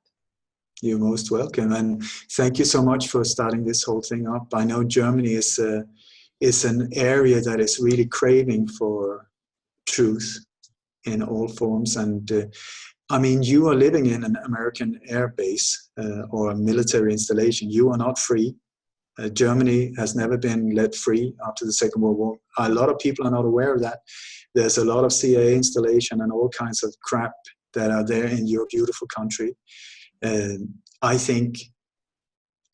You're most welcome. And thank you so much for starting this whole thing up. I know Germany is an area that is really craving for truth in all forms. And I mean, you are living in an American air base or a military installation. You are not free. Germany has never been let free after the Second World War. A lot of people are not aware of that. There's a lot of CIA installation and all kinds of crap that are there in your beautiful country. I think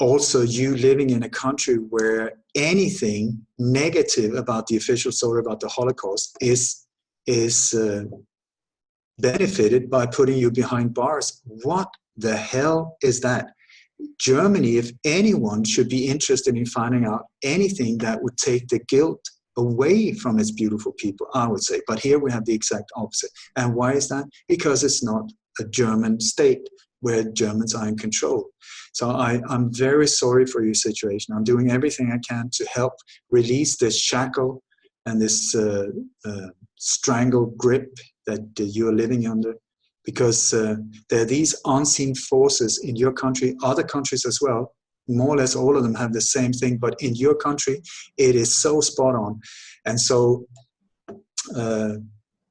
also you living in a country where anything negative about the official story about the Holocaust is benefited by putting you behind bars. What the hell is that? Germany, if anyone, should be interested in finding out anything that would take the guilt away from its beautiful people, I would say. But here we have the exact opposite. And why is that? Because it's not a German state where Germans are in control. So I'm very sorry for your situation. I'm doing everything I can to help release this shackle and this strangled grip that you're living under. Because there are these unseen forces in your country, other countries as well. More or less all of them have the same thing, but in your country, it is so spot on. And so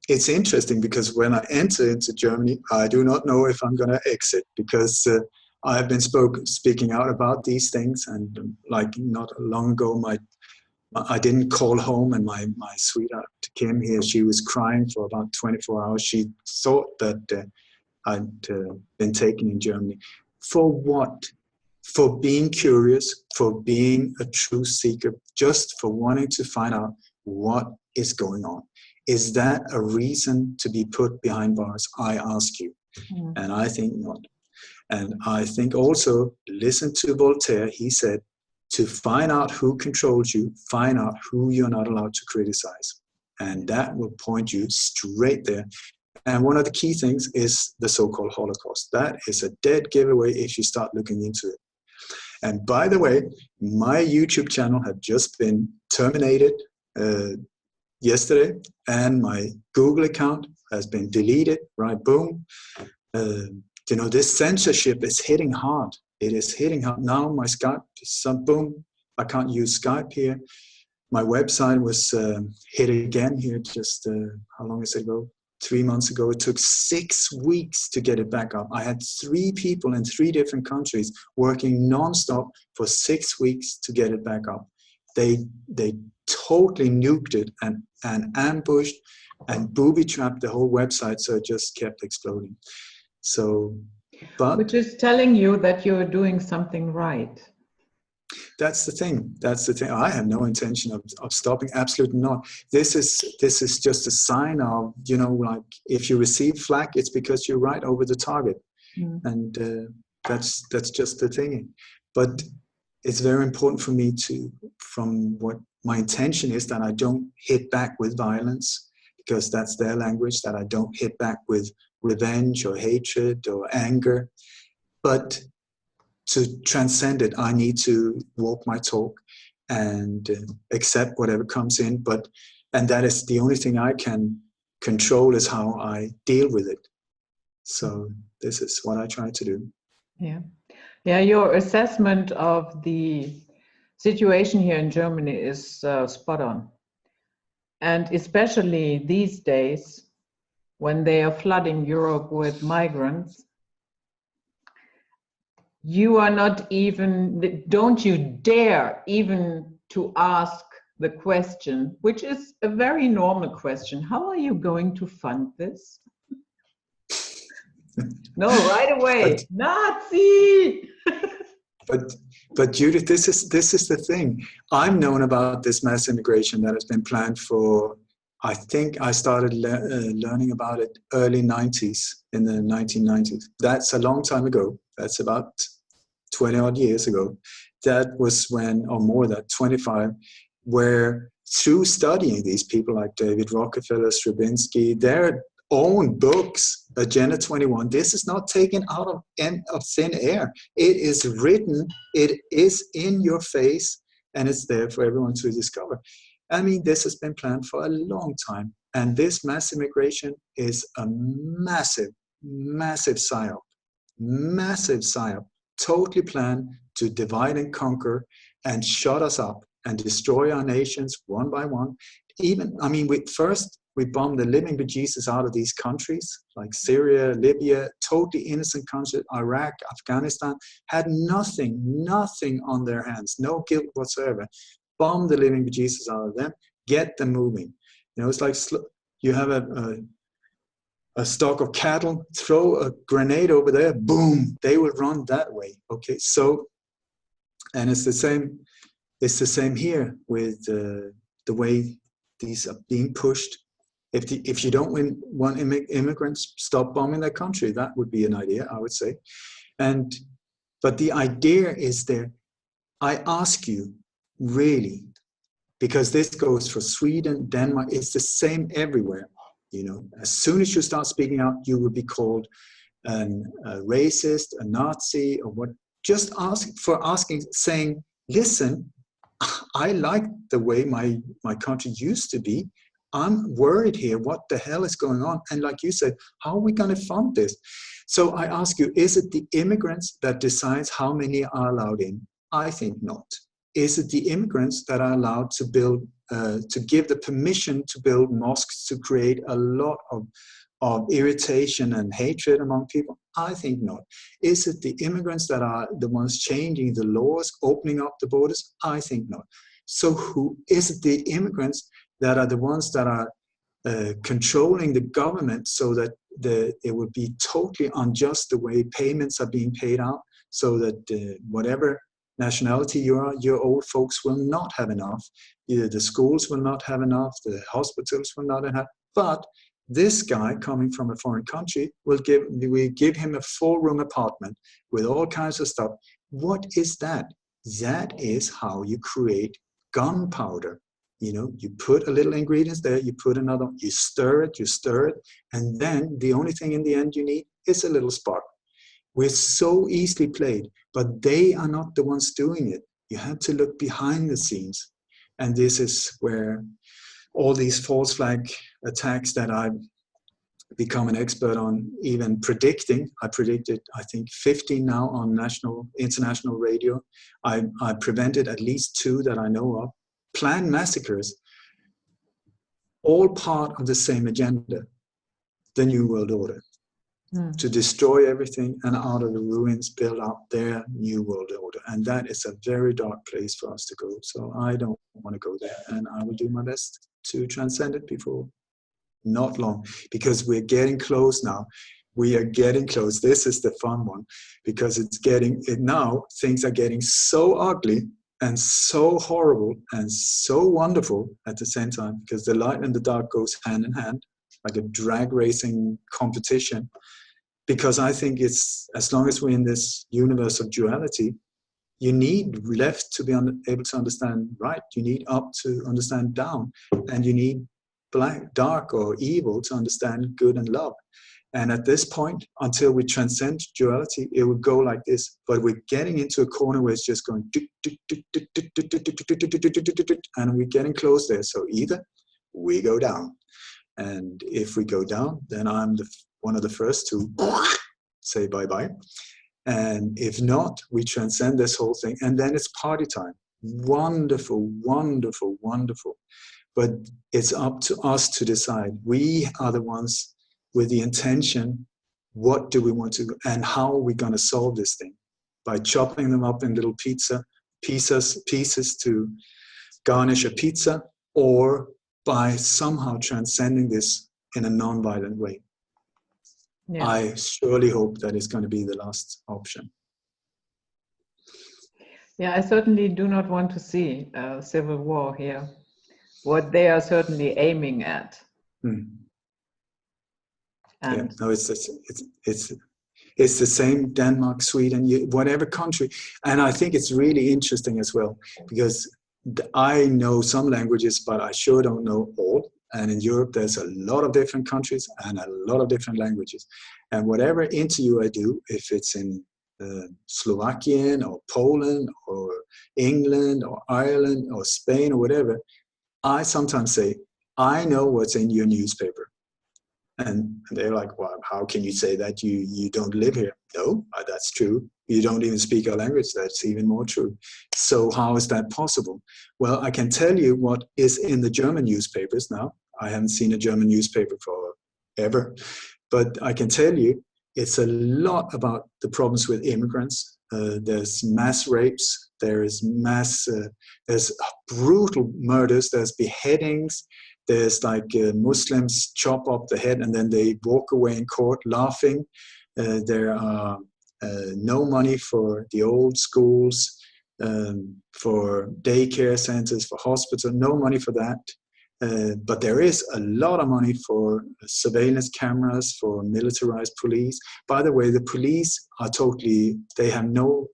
it's interesting because when I enter into Germany, I do not know if I'm going to exit, because I've been speaking out about these things. And like not long ago, I didn't call home, and my sweetheart Kim here, she was crying for about 24 hours. She thought that I'd been taken in Germany. For what? For being curious, for being a truth seeker, just for wanting to find out what is going on. Is that a reason to be put behind bars? I ask you. Mm. And I think not. And I think also, listen to Voltaire. He said, to find out who controls you, find out who you're not allowed to criticize. And that will point you straight there. And one of the key things is the so-called Holocaust. That is a dead giveaway if you start looking into it. And by the way, my YouTube channel had just been terminated yesterday, and my Google account has been deleted, right, boom. This censorship is hitting hard. It is hitting hard. Now my Skype, boom, I can't use Skype here. my website was hit again here just, how long is it ago? 3 months ago. It took 6 weeks to get it back up. I had 3 people in 3 different countries working non-stop for 6 weeks to get it back up. They totally nuked it and ambushed and booby-trapped the whole website, so it just kept exploding. So, but which is telling you that you're doing something right. that's the thing. That's the thing. I have no intention of stopping. Absolutely not. This is just a sign of, you know, like if you receive flack, it's because you're right over the target, and that's just the thing. But it's very important for me to, from what my intention is, that I don't hit back with violence, because that's their language. That I don't hit back with revenge or hatred or anger, but to transcend it, I need to walk my talk and accept whatever comes in. And that is the only thing I can control, is how I deal with it. So this is what I try to do. Yeah. Your assessment of the situation here in Germany is spot on. And especially these days, when they are flooding Europe with migrants, you are not even, don't you dare even to ask the question, which is a very normal question: how are you going to fund this? No, right away, Nazi! But Judith, this is the thing. I'm known about this mass immigration that has been planned for, I think I started learning about it early 90s, in the 1990s. That's a long time ago. That's about 20 odd years ago. That was when, or more than 25, where through studying these people like David Rockefeller, Stravinsky, their own books, Agenda 21, this is not taken out of thin air. It is written, it is in your face, and it's there for everyone to discover. I mean, this has been planned for a long time. And this mass immigration is a massive, massive psyop. Massive psyop. Totally planned to divide and conquer and shut us up and destroy our nations one by one. Even, I mean, we bombed the living bejesus out of these countries like Syria, Libya, totally innocent countries, Iraq, Afghanistan, had nothing on their hands, no guilt whatsoever. Bomb the living bejesus out of them, get them moving. You know, it's like you have a stock of cattle, throw a grenade over there, boom, they will run that way. Okay, so, and it's the same here with the way these are being pushed. If you don't want immigrants, stop bombing their country. That would be an idea, I would say. But the idea is there. I ask you, really, because this goes for Sweden, Denmark, it's the same everywhere. You know, as soon as you start speaking out, you will be called a racist, a Nazi, or what. Just saying, listen, I like the way my country used to be. I'm worried here. What the hell is going on? And like you said, how are we going to fund this? So I ask you, is it the immigrants that decides how many are allowed in? I think not. Is it the immigrants that are allowed to build, to give the permission to build mosques, to create a lot of irritation and hatred among people? I think not. Is it the immigrants that are the ones changing the laws, opening up the borders? I think not. So who is it? The immigrants that are the ones that are controlling the government, so that it would be totally unjust the way payments are being paid out, so that whatever nationality you are, your old folks will not have enough. Either the schools will not have enough, the hospitals will not have, but this guy coming from a foreign country we give him a 4-room apartment with all kinds of stuff. What is that? That is how you create gunpowder. You know, you put a little ingredients there, you put another, you stir it, and then the only thing in the end you need is a little spark. We're so easily played, but they are not the ones doing it. You have to look behind the scenes. And this is where all these false flag attacks that I've become an expert on, even predicting. I predicted, I think, 15 now on international radio. I prevented at least 2 that I know of. plan massacres, all part of the same agenda, the New World Order. To destroy everything and out of the ruins build up their New World Order. And that is a very dark place for us to go. So I don't want to go there, and I will do my best to transcend it before not long, because we're getting close now. We are getting close. This is the fun one, because now things are getting so ugly and so horrible and so wonderful at the same time, because the light and the dark goes hand in hand, like a drag racing competition. Because I think it's, as long as we're in this universe of duality, you need left to be able to understand right, you need up to understand down, and you need black, dark or evil to understand good and love. And at this point, until we transcend duality, it would go like this. But we're getting into a corner where it's just going, and we're getting close there. So either we go down, and if we go down, then I'm one of the first to say bye-bye. And if not, we transcend this whole thing, and then it's party time. Wonderful, wonderful, wonderful. But it's up to us to decide. We are the ones with the intention, what do we want to, and how are we going to solve this thing? By chopping them up in little pieces to garnish a pizza, or by somehow transcending this in a non-violent way. Yeah. I surely hope that is going to be the last option. Yeah, I certainly do not want to see a civil war here. What they are certainly aiming at. Yeah, no, it's the same. Denmark, Sweden, whatever country, and I think it's really interesting as well, because I know some languages, but I sure don't know all. And in Europe, there's a lot of different countries and a lot of different languages. And whatever interview I do, if it's in Slovakian or Poland or England or Ireland or Spain or whatever, I sometimes say, I know what's in your newspaper. And they're like, well, how can you say that? You don't live here. No, that's true. You don't even speak our language. That's even more true. So how is that possible? Well, I can tell you what is in the German newspapers now. I haven't seen a German newspaper forever. But I can tell you it's a lot about the problems with immigrants. There's mass rapes. There's brutal murders. There's beheadings. There's like Muslims chop up the head and then they walk away in court laughing. There are no money for the old schools, for daycare centers, for hospitals, no money for that. But there is a lot of money for surveillance cameras, for militarized police. By the way, the police are they have no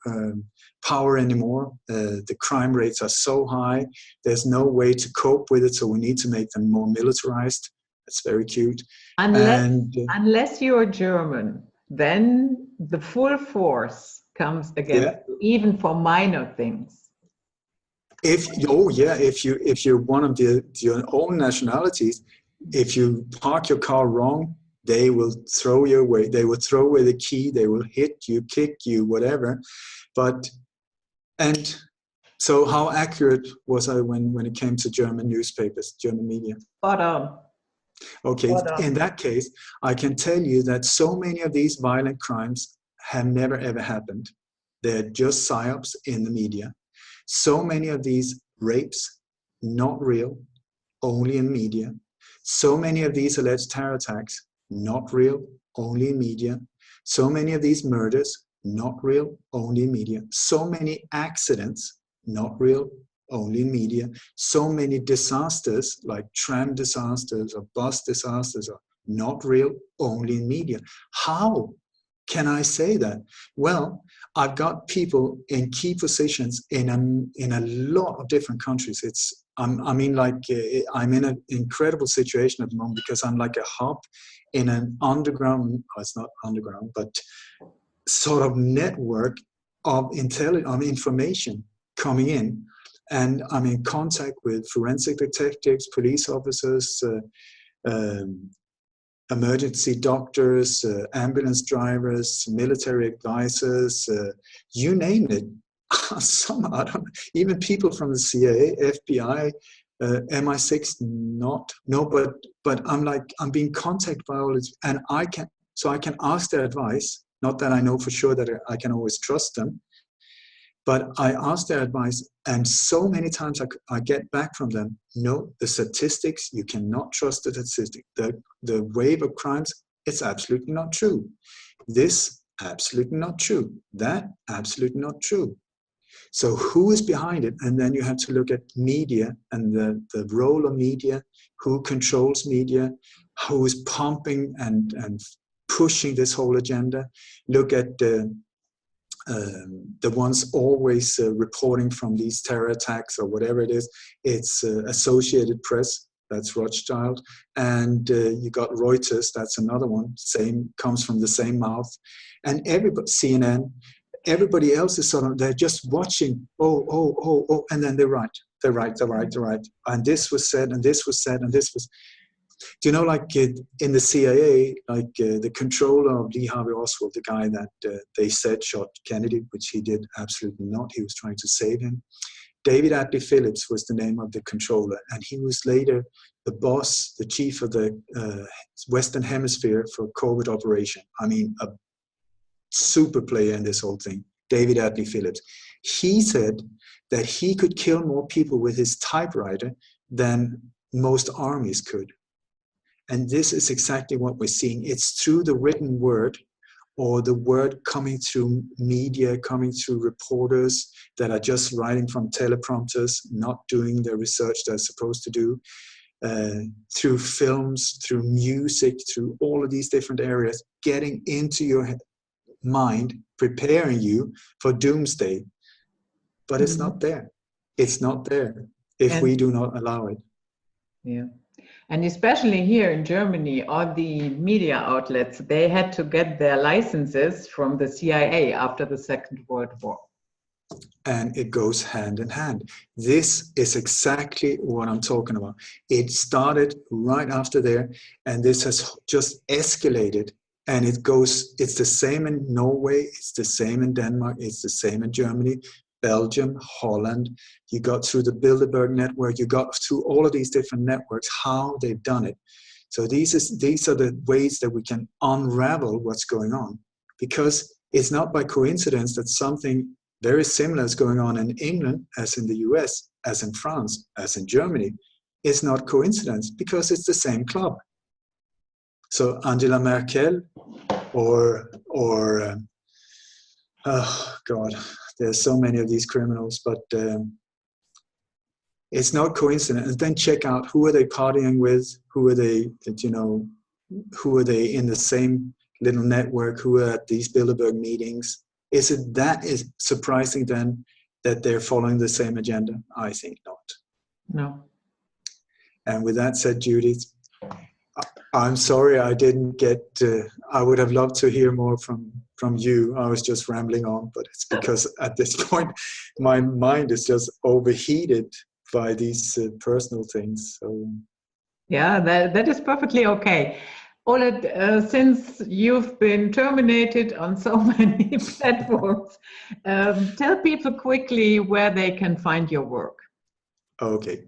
power anymore. The crime rates are so high. There's no way to cope with it, so we need to make them more militarized. That's very cute. Unless you're German, then the full force comes against you, even for minor things. If you're one of your own nationalities, if you park your car wrong, they will throw you away. They will throw away the key. They will hit you, kick you, whatever. And so how accurate was I when it came to German newspapers, German media? Spot on. Okay, in that case, I can tell you that so many of these violent crimes have never ever happened. They're just psyops in the media. So many of these rapes, not real, only in media. So many of these alleged terror attacks, not real, only in media. So many of these murders, not real, only in media. So many accidents, not real, only in media. So many disasters, like tram disasters or bus disasters, are not real, only in media. How can I say that? Well, I've got people in key positions in a lot of different countries. I'm in an incredible situation at the moment, because I'm like a hub in an underground, it's not underground, but sort of network of information coming in. And I'm in contact with forensic detectives, police officers, emergency doctors, ambulance drivers, military advisors, you name it. some, I don't, even people from the CIA, FBI, MI6, not, no, but I'm like, I'm being contacted by all this, and I can ask their advice. Not that I know for sure that I can always trust them, but I ask their advice, and so many times I get back from them, no, the statistics, you cannot trust the statistics. The wave of crimes, it's absolutely not true. This, absolutely not true. That, absolutely not true. So who is behind it? And then you have to look at media and the role of media, who controls media, who is pumping and pushing this whole agenda. Look at the ones always reporting from these terror attacks or whatever it is. It's Associated Press, that's Rothschild, and you got Reuters, that's another one, same, comes from the same mouth, and everybody, CNN, everybody else is sort of, they're just watching, oh, and then they're right, and this was said, and this was said, and this was. Do you know, like in the CIA, like the controller of Lee Harvey Oswald, the guy that they said shot Kennedy, which he did absolutely not, he was trying to save him. David Atlee Phillips was the name of the controller, and he was later the boss, the chief of the Western Hemisphere for covert operation. I mean, a super player in this whole thing, David Atlee Phillips. He said that he could kill more people with his typewriter than most armies could. And this is exactly what we're seeing. It's through the written word, or the word coming through media, coming through reporters that are just writing from teleprompters, not doing the research they're supposed to do, through films, through music, through all of these different areas, getting into your mind, preparing you for doomsday. But it's not there. It's not there if we do not allow it. Yeah. And especially here in Germany, all the media outlets, they had to get their licenses from the CIA after the Second World War. And it goes hand in hand. This is exactly what I'm talking about. It started right after there, and this has just escalated. And it goes, it's the same in Norway, it's the same in Denmark, it's the same in Germany, Belgium, Holland. You got through the Bilderberg network, you got through all of these different networks, how they've done it. So these are the ways that we can unravel what's going on, because it's not by coincidence that something very similar is going on in England, as in the US, as in France, as in Germany. It's not coincidence, because it's the same club. So Angela Merkel or oh God, there's so many of these criminals, but it's not coincidence. And then check out, who are they partying with? Who are they, you know, who are they in the same little network? Who are at these Bilderberg meetings? Is it that is surprising then that they're following the same agenda? I think not. No. And with that said, Judith, I'm sorry I didn't get, I would have loved to hear more from you. I was just rambling on, but it's because at this point, my mind is just overheated by these personal things. So. Yeah, that is perfectly okay. Ole, since you've been terminated on so many platforms, tell people quickly where they can find your work. Okay.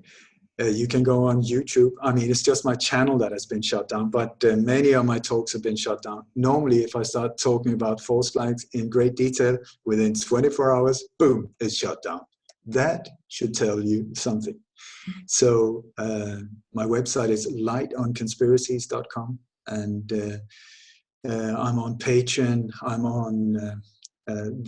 You can go on YouTube. I mean, it's just my channel that has been shut down, but many of my talks have been shut down. Normally, if I start talking about false flags in great detail, within 24 hours, boom, it's shut down. That should tell you something. So my website is lightonconspiracies.com, and I'm on Patreon. I'm on,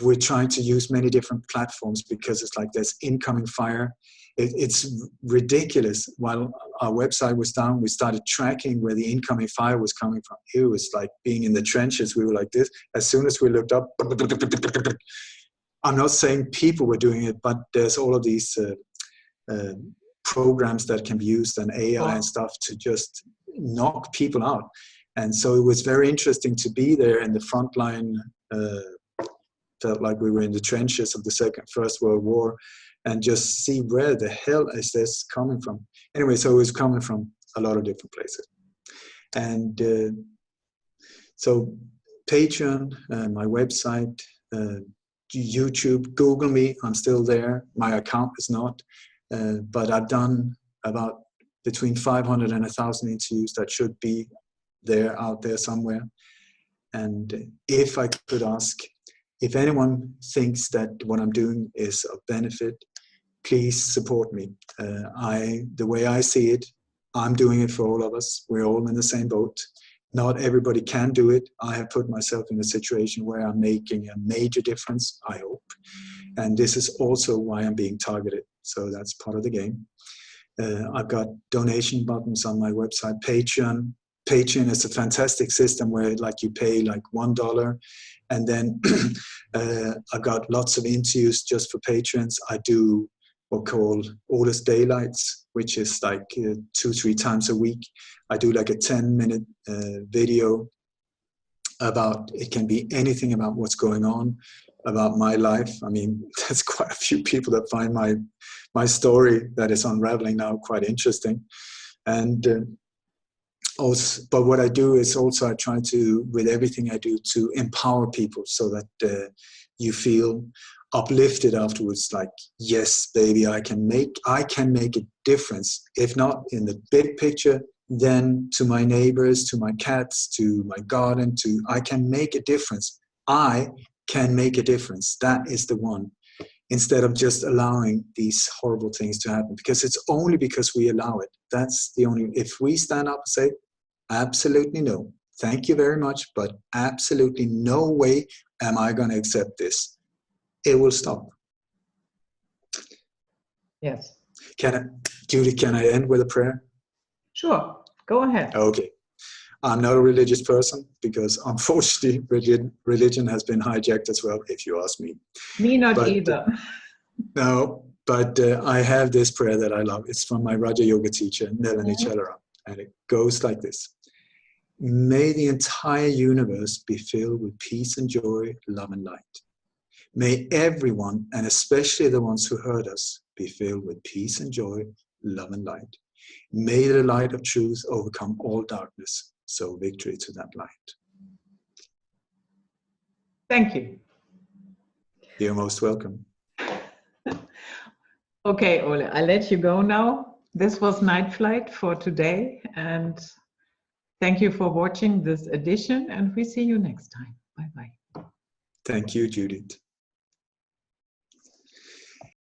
we're trying to use many different platforms, because it's like there's incoming fire. It's ridiculous. While our website was down, we started tracking where the incoming fire was coming from. It was like being in the trenches. We were like this. As soon as we looked up, I'm not saying people were doing it, but there's all of these programs that can be used, and AI and stuff, to just knock people out. And so it was very interesting to be there in the front line. Felt like we were in the trenches of the First World War, and just see where the hell is this coming from. Anyway, so it was coming from a lot of different places. And so Patreon, my website, YouTube, Google me, I'm still there. My account is not, but I've done about between 500 and 1,000 interviews that should be there, out there somewhere. And if I could ask, if anyone thinks that what I'm doing is of benefit, please support me. The way I see it, I'm doing it for all of us. We're all in the same boat. Not everybody can do it. I have put myself in a situation where I'm making a major difference, I hope. And this is also why I'm being targeted. So that's part of the game. I've got donation buttons on my website, Patreon. Patreon is a fantastic system where like you pay like $1, and then I've got lots of interviews just for patrons. I do what's called Ole's Daylights, which is like 2-3 times a week. I do like a 10-minute video about, it can be anything about what's going on, about my life. I mean, there's quite a few people that find my story that is unraveling now quite interesting. And also, but what I do is also I try to, with everything I do, to empower people so that you feel uplifted afterwards, like, yes, baby, I can make a difference. If not in the big picture, then to my neighbors, to my cats, to my garden, I can make a difference. I can make a difference. That is the one. Instead of just allowing these horrible things to happen, because it's only because we allow it. That's the only, if we stand up and say, absolutely no, thank you very much, but absolutely no way am I going to accept this, it will stop. Yes. Judy, can I end with a prayer? Sure, go ahead. Okay. I'm not a religious person because unfortunately religion has been hijacked as well, if you ask me. Me not either. No, but I have this prayer that I love. It's from my Raja Yoga teacher, Nelani Chalera, and it goes like this. May the entire universe be filled with peace and joy, love and light. May everyone, and especially the ones who hurt us, be filled with peace and joy, love and light. May the light of truth overcome all darkness. So victory to that light. Thank you. You're most welcome. Okay, Ole, I'll let you go now. This was Night Flight for today, and thank you for watching this edition, and we see you next time. Bye-bye. Thank you, Judith.